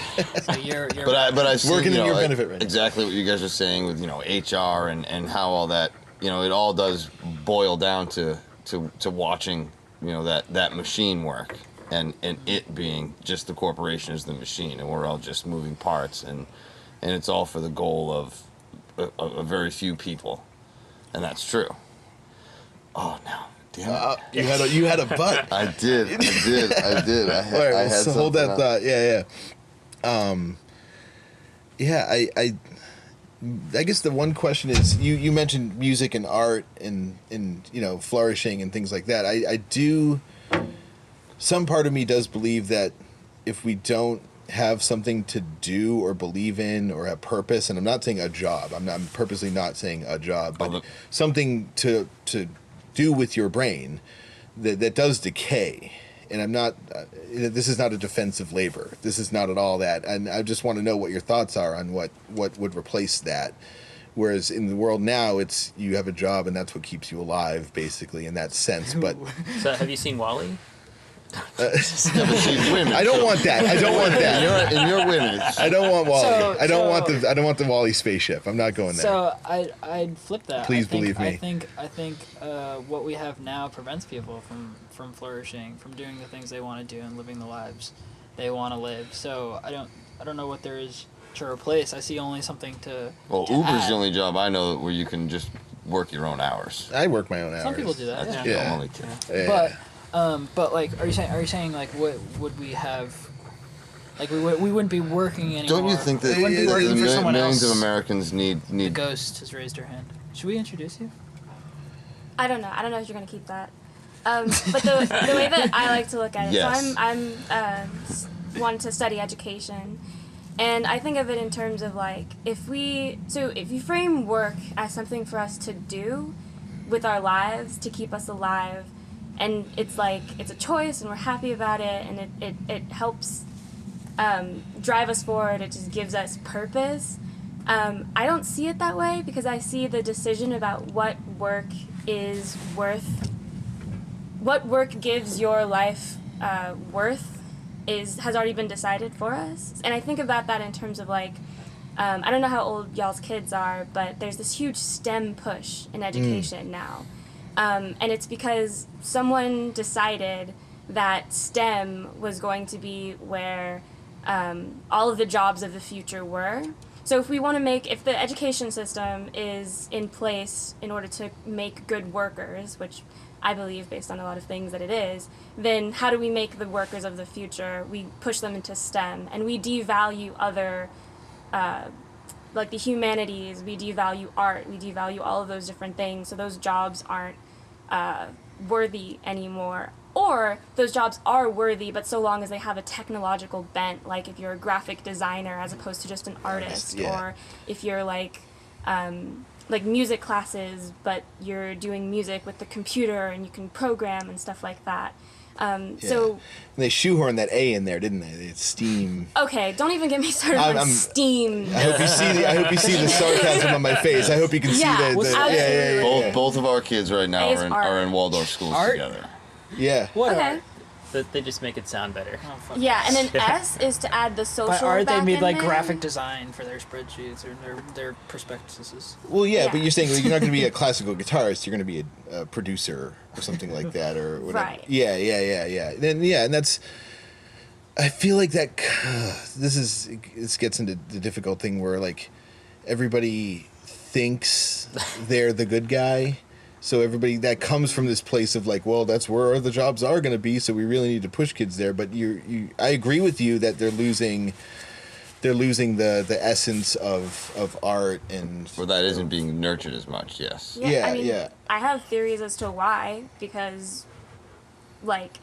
So you're But I see, working you know, in your benefit right now. exactly what you guys are saying with, you know, HR and how all that, you know, it all does boil down to watching, you know, that machine work and it being just the corporation is the machine and we're all just moving parts and it's all for the goal of a very few people, and that's true. Oh no. Damn it. You had a butt. I did. I All right, I had so hold that thought. Yeah. I guess the one question is you mentioned music and art and you know, flourishing and things like that. I do. Some part of me does believe that if we don't have something to do or believe in or have purpose, and I'm not saying a job. I'm purposely not saying a job, but something to do with your brain that does decay. And I'm not, this is not a defensive labor. This is not at all that. And I just want to know what your thoughts are on what would replace that. Whereas in the world now, it's you have a job and that's what keeps you alive, basically, in that sense. But So have you seen WALL-E? Yeah, but see, women. I don't want that. I don't want that. And you're women. I don't want Wally. So- I don't want the Wally spaceship. I'm not going there. So I'd flip that. Please I think, believe me. I think what we have now prevents people from flourishing, from doing the things they want to do and living the lives they want to live. So I don't know what there is to replace. I see only something to. Well, to Uber's add. the only job I know where you can just work your own hours. I work my own hours. Some people do that. That's Yeah. the only kid. Yeah. But like, are you saying like what would we have? Like we wouldn't be working anymore. Don't you think that we wouldn't be working for someone millions else? of Americans need The ghost has raised her hand. Should we introduce you? I don't know. I don't know if you're gonna keep that. But the way that I like to look at it, Yes. so I'm want to study education, and I think of it in terms of like if you frame work as something for us to do with our lives to keep us alive, and it's like it's a choice and we're happy about it, and it helps drive us forward. It just gives us purpose. I don't see it that way because I see the decision about what work is worth, what work gives your life worth has already been decided for us. And I think about that in terms of like, I don't know how old y'all's kids are, but there's this huge STEM push in education now. And it's because someone decided that STEM was going to be where all of the jobs of the future were. So if if the education system is in place in order to make good workers, which I believe based on a lot of things that it is, then how do we make the workers of the future? We push them into STEM, and we devalue other, like the humanities, we devalue art, we devalue all of those different things, so those jobs aren't worthy anymore. Or those jobs are worthy, but so long as they have a technological bent, like if you're a graphic designer as opposed to just an artist, yeah. or if you're like music classes, but you're doing music with the computer and you can program and stuff like that. So And they shoehorned that A in there, didn't they? It's STEAM. okay, don't even get me started on STEAM. I hope you see the sarcasm on my face. I hope you can see Yeah, the absolutely. Both of our kids right now A's are in art. Waldorf schools Art? together. Yeah. What? Okay. That they just make it sound better. Oh, fuck. Yeah, and then S is to add the social. By art, they back made in like there. graphic design for their spreadsheets or their prospectuses. Well, yeah, Yeah. but you're saying you're not going to be a classical guitarist. You're going to be a producer or something like that, or whatever. Right. Yeah. Then and that's. I feel like that. This gets into the difficult thing where like everybody thinks they're the good guy. So everybody that comes from this place of like, well, that's where the jobs are going to be. So we really need to push kids there. But I agree with you that they're losing the essence of art and. Or that isn't being nurtured as much. Yes. Yeah, I mean, yeah. I have theories as to why, because, like,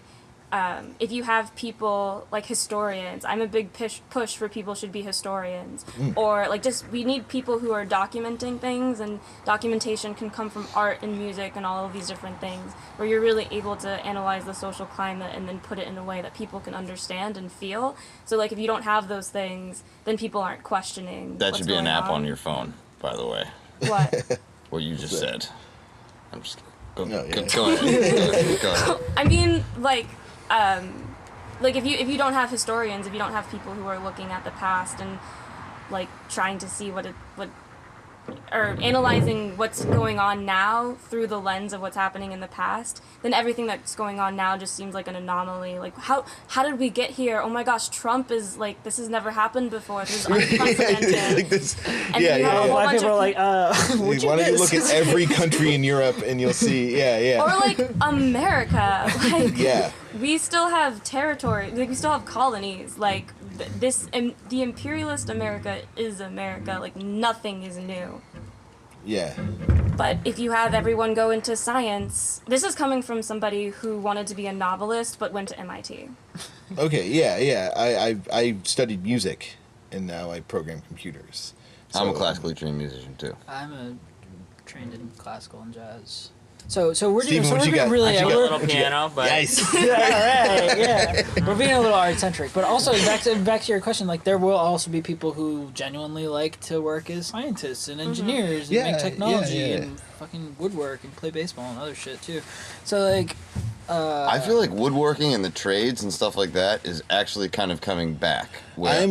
if you have people like historians, I'm a big push for people should be historians, or like we need people who are documenting things, and documentation can come from art and music and all of these different things, where you're really able to analyze the social climate and then put it in a way that people can understand and feel. So like if you don't have those things, then people aren't questioning. That what's should be an going app on your phone, by the way. What? What you just said. I'm just kidding. No, yeah. Go ahead. Go ahead. I mean, like if you don't have historians, if you don't have people who are looking at the past and like trying to see or analyzing what's going on now through the lens of what's happening in the past, then everything that's going on now just seems like an anomaly. Like how did we get here? Oh my gosh, Trump is like, this has never happened before. This is unprecedented. like this, And you have a whole Black bunch people of are like, Why don't you look at every country in Europe and you'll see, yeah. or like America, like Yeah. we still have territory, like we still have colonies, like the imperialist America is America, like nothing is new. Yeah. But if you have everyone go into science, this is coming from somebody who wanted to be a novelist but went to MIT. Okay, yeah. I studied music and now I program computers. I'm a So- classically trained musician too. I'm trained in classical and jazz. So we're Steven, doing, what you got? really What you A got? little piano, but Nice. yeah. We're being a little art centric, but also back to your question. Like there will also be people who genuinely like to work as scientists and engineers and Yeah, make technology yeah. and fucking woodwork and play baseball and other shit too. So like, I feel like woodworking and the trades and stuff like that is actually kind of coming back. Where I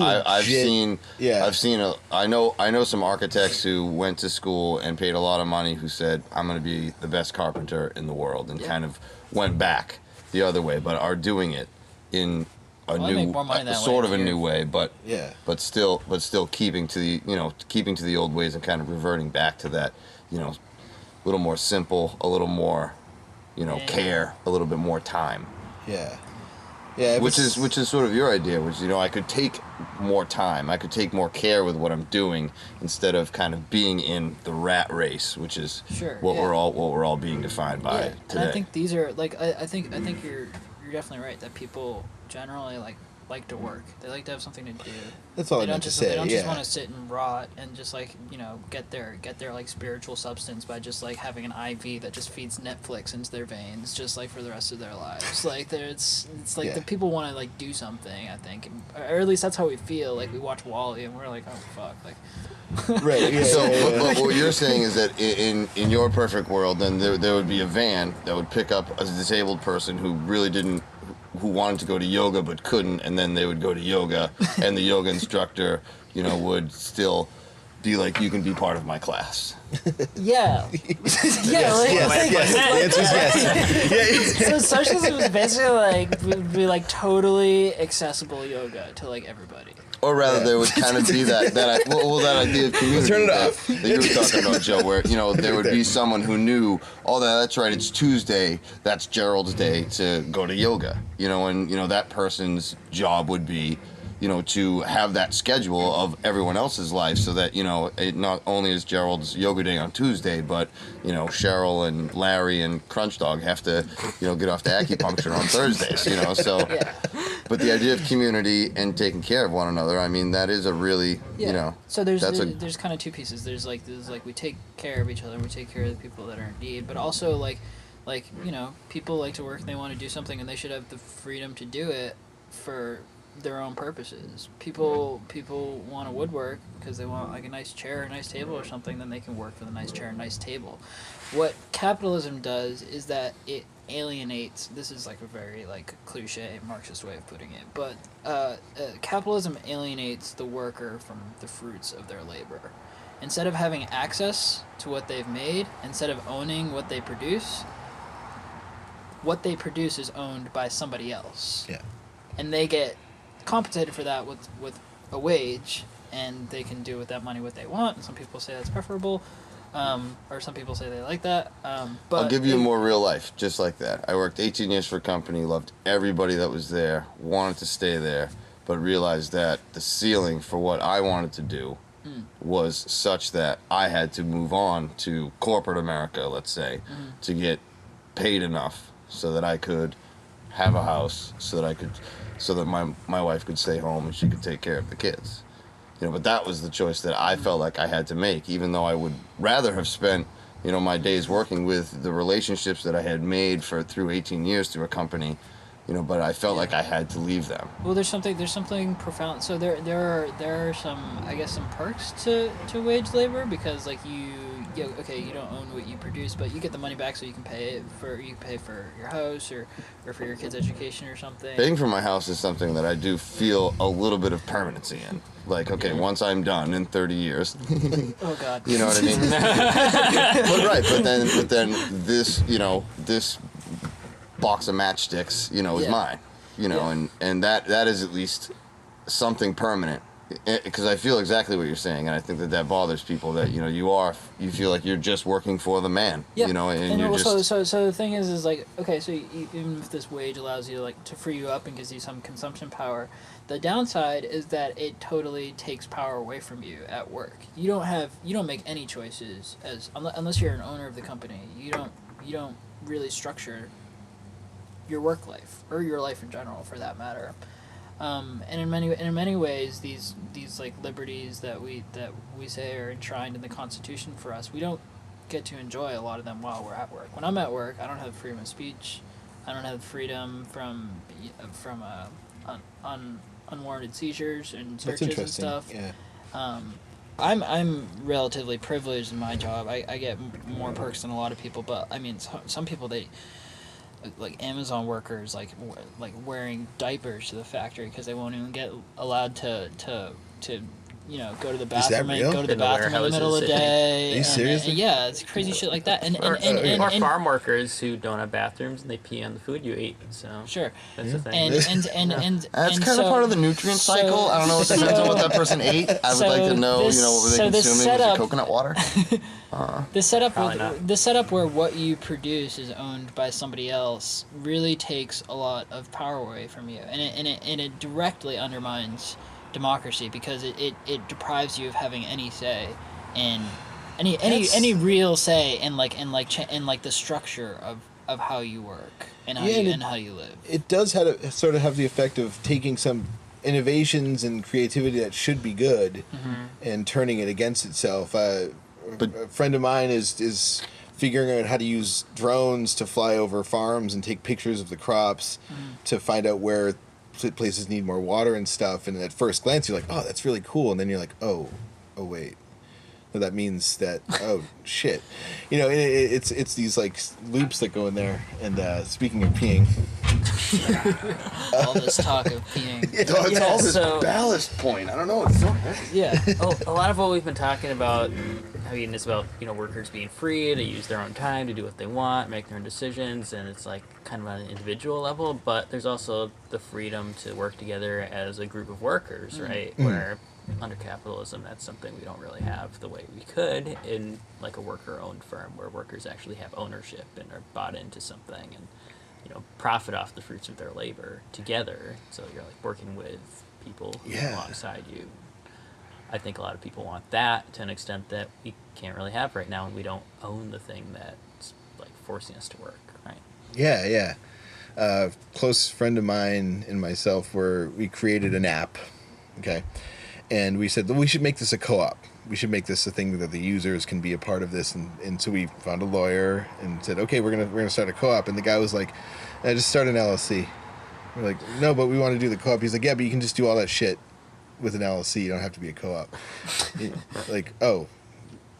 know some architects who went to school and paid a lot of money who said, I'm going to be the best carpenter in the world, and kind of went back the other way, but are doing it in a new way, but still keeping to the old ways and kind of reverting back to that, a little more simple, a little more care, a little bit more time. Yeah. Which is sort of your idea, which I could take more time, I could take more care with what I'm doing instead of kind of being in the rat race, which is we're all being defined by today. And I think these are like I think you're definitely right that people generally like to work. They like to have something to do. That's all I meant to say. They don't just want to sit and rot and just get their like spiritual substance by just like having an IV that just feeds Netflix into their veins just like for the rest of their lives. Like it's like the people want to like do something, I think, or at least that's how we feel. Like we watch WALL-E and we're like, oh fuck, like. Right. Yeah. But what you're saying is that in your perfect world, then there would be a van that would pick up a disabled person who wanted to go to yoga but couldn't, and then they would go to yoga, and the yoga instructor, would still be like, you can be part of my class. Yeah. Yes. The answer is yes. So socialism is basically would be like totally accessible yoga to like everybody. Or rather, there would kind of be that idea of community Turn it off. that you were talking about, Joe, where there would be someone who knew, that's right, it's Tuesday, that's Gerald's day to go to yoga, and that person's job would be, to have that schedule of everyone else's life, so that it not only is Gerald's yoga day on Tuesday, but Cheryl and Larry and Crunch Dog have to get off to acupuncture on Thursdays, so. Yeah. But the idea of community and taking care of one another, I mean, that is a really, So there's kind of two pieces. There's we take care of each other, we take care of the people that are in need, but also people like to work and they want to do something and they should have the freedom to do it for their own purposes. People want to woodwork because they want like a nice chair, a nice table or something, then they can work for the nice chair and nice table. What capitalism does is that it alienates, this is like a very like cliche Marxist way of putting it, but capitalism alienates the worker from the fruits of their labor. Instead of having access to what they've made, instead of owning what they produce is owned by somebody else. Yeah. And they get compensated for that with a wage, and they can do with that money what they want, and some people say that's preferable. Or some people say they like that. But I'll give you more real life, just like that. I worked 18 years for a company, loved everybody that was there, wanted to stay there, but realized that the ceiling for what I wanted to do was such that I had to move on to corporate America, let's say, to get paid enough so that I could have a house, so that my wife could stay home and she could take care of the kids. But that was the choice that I felt like I had to make, even though I would rather have spent, my days working with the relationships that I had made through 18 years through a company, but I felt like I had to leave them. Well, there's something profound. So there are some, I guess, some perks to wage labor, because like you don't own what you produce, but you get the money back, so you can pay for your house or for your kids' education or something. Paying for my house is something that I do feel a little bit of permanency in. Like, okay, once I'm done in 30 years. Oh God. You know what I mean? but then this, this box of matchsticks, is mine. And that is at least something permanent. Because I feel exactly what you're saying, and I think that bothers people, that you feel like you're just working for the man, and you're just. So the thing is like, okay, so even if this wage allows you to free you up and gives you some consumption power, the downside is that it totally takes power away from you at work. You don't make any choices unless you're an owner of the company. You don't really structure your work life or your life in general, for that matter. And in many ways, these like liberties that we say are enshrined in the Constitution for us, we don't get to enjoy a lot of them while we're at work. When I'm at work, I don't have freedom of speech. I don't have freedom from unwarranted seizures and searches and stuff. Yeah. I'm relatively privileged in my job. I get more perks than a lot of people, but I mean, some people like Amazon workers like wearing diapers to the factory because they won't even get allowed to go to the Is that bathroom real? go to the In the bathroom in the middle of the warehouses. day. Are you serious? And yeah, it's crazy shit like that. Or And farm workers who don't have bathrooms and they pee on the food you eat. So sure. that's the thing. And That's and kind of so- part of the nutrient cycle. I don't know. It depends on what that person ate. I would so like to know, this- what were they so this consuming? Was setup- it coconut water? The setup where what you produce is owned by somebody else really takes a lot of power away from you, and it directly undermines democracy because it deprives you of having any say in any real say in the structure of how you work and how you live. It does sort of have the effect of taking some innovations and creativity that should be good and turning it against itself. A friend of mine is figuring out how to use drones to fly over farms and take pictures of the crops to find out where places need more water and stuff. And at first glance, you're like, oh, that's really cool. And then you're like, oh wait. So that means that, oh, shit. It's these, like, loops that go in there. And speaking of peeing... All this talk of peeing. It's all this so- ballast point. I don't know. It's so heavy. Yeah. A lot of what we've been talking about, is about, workers being free to use their own time to do what they want, make their own decisions, and it's like kind of on an individual level, but there's also the freedom to work together as a group of workers, right? Where under capitalism, that's something we don't really have the way we could in like a worker-owned firm where workers actually have ownership and are bought into something and profit off the fruits of their labor together. So you're like working with people who are alongside you. I think a lot of people want that to an extent that we can't really have right now, and we don't own the thing that's like forcing us to work, right? Yeah. Close friend of mine and myself we created an app, okay? And we said, we should make this a co-op. We should make this a thing that the users can be a part of this. And so we found a lawyer and said, okay, we're gonna start a co-op. And the guy was like, just start an LLC. We're like, no, but we want to do the co-op. He's like, yeah, but you can just do all that shit with an LLC. You don't have to be a co-op. Like, oh,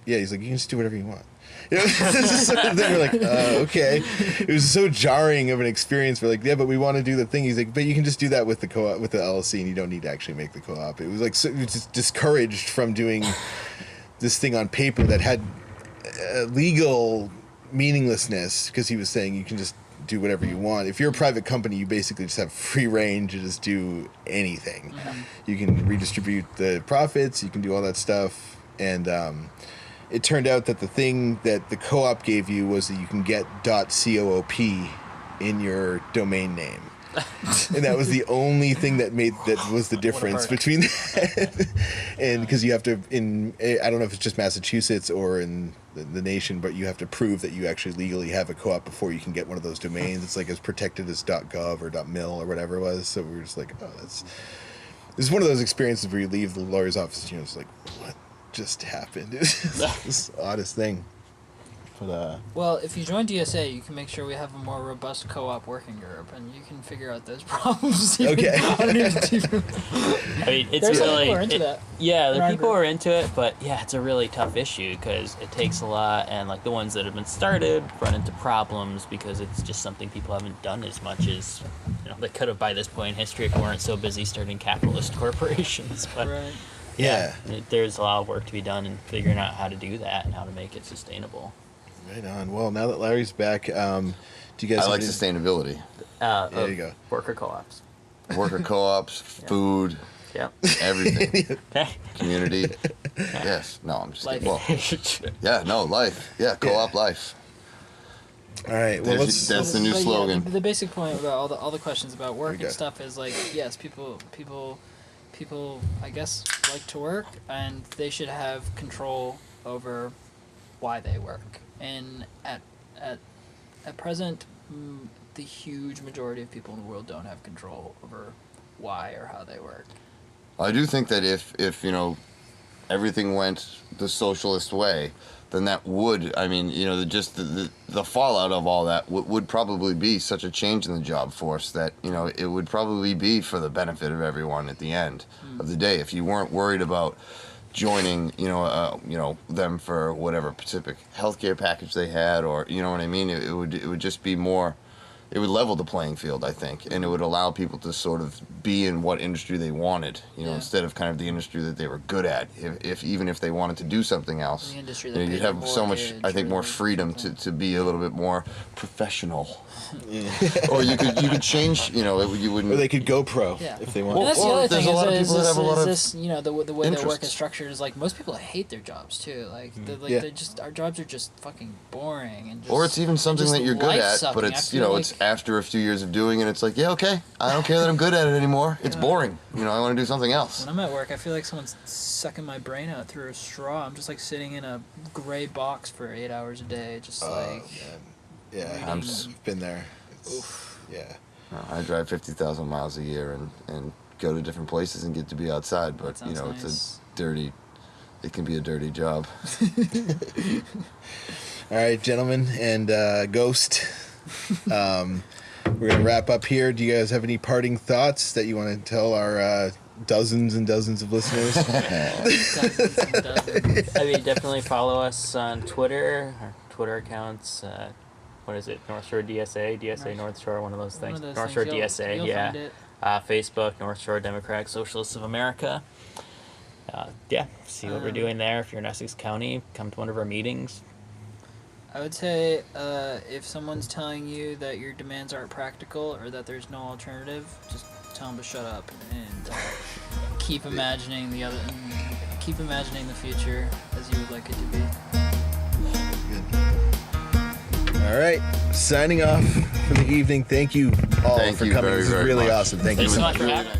yeah. He's like, you can just do whatever you want. Then we're like, okay. It was so jarring of an experience. We're like, yeah, but we want to do the thing. He's like, but you can just do that with the co-op, with the LLC, and you don't need to actually make the co-op. It was like it was just discouraged from doing this thing on paper that had legal meaninglessness because he was saying you can just do whatever you want. If you're a private company, you basically just have free reign to just do anything. You can redistribute the profits. You can do all that stuff, and it turned out that the thing that the co-op gave you was that you can get .coop in your domain name. And that was the only thing that was the difference between that. And because you have to, I don't know if it's just Massachusetts or in the nation, but you have to prove that you actually legally have a co-op before you can get one of those domains. It's like as protected as .gov or .mil or whatever it was. So we were just like, oh, this is one of those experiences where you leave the lawyer's office, it's like, what just happened? It's this oddest thing. But Well, if you join DSA, you can make sure we have a more robust co-op working group, and you can figure out those problems. Okay. It's There's some really people who are into that. Yeah, in the our people group. are into it, but yeah, it's a really tough issue because it takes a lot, and like the ones that have been started run into problems because it's just something people haven't done as much as they could have by this point in history if we weren't so busy starting capitalist corporations. But Right. yeah. there's a lot of work to be done in figuring out how to do that and how to make it sustainable. Right on. Well, now that Larry's back, do you guys I have like any- sustainability. There you go. Worker co-ops. Worker co-ops, food, Yep. everything. Okay. Community. Yes. No, I'm just Life. kidding. Well, life. Yeah, co-op life. All right. Well, That's the new But slogan. Yeah, the basic point about all the questions about work Okay. and stuff is like, yes, people, I guess, like to work, and they should have control over why they work. And at present, the huge majority of people in the world don't have control over why or how they work. I do think that if everything went the socialist way, then that would, just the fallout of all that would probably be such a change in the job force that, it would probably be for the benefit of everyone at the end of the day. If you weren't worried about joining, them for whatever specific healthcare package they had, or, you know what I mean? It would just be more it would level the playing field, I think, and it would allow people to sort of be in what industry they wanted, instead of kind of the industry that they were good at. If even if they wanted to do something else, The industry that you'd paid have their so much, mortgage I think, or more freedom something. to be a little bit more professional. Or you could change, you wouldn't. Or they could go pro Yeah. if they And want. that's the Well, other there's thing a lot of is people that have a lot of this, the way that work interests. is structured is like most people hate their jobs too. Like, Yeah. they're just our jobs are just fucking boring and just, Or it's even something just that you're good at, life-sucking. but I it's feel it's like- after a few years of doing it, it's like, yeah, okay, I don't care that I'm good at it anymore. It's boring. I want to do something else. When I'm at work, I feel like someone's sucking my brain out through a straw. I'm just like sitting in a gray box for 8 hours a day, just like. Yeah, I'm I've been there. Yeah. I drive 50,000 miles a year and go to different places and get to be outside, but That sounds nice. it can be a dirty job. All right, gentlemen, and Ghost. We're gonna wrap up here. Do you guys have any parting thoughts that you want to tell our dozens and dozens of listeners? Dozens and dozens. I mean, definitely follow us on Twitter. Our Twitter accounts. What is it? North Shore DSA, North Shore, one of those One things. of those North things. Shore DSA, You'll yeah. find it. Facebook, North Shore Democratic Socialists of America. See what we're doing there. If you're in Essex County, come to one of our meetings. I would say if someone's telling you that your demands aren't practical or that there's no alternative, just tell them to shut up and keep imagining keep imagining the future as you would like it to be. All right, signing off for the evening. Thank you all Thank for you coming. very, This is very really much. awesome. Thank Thanks you. so much for having us.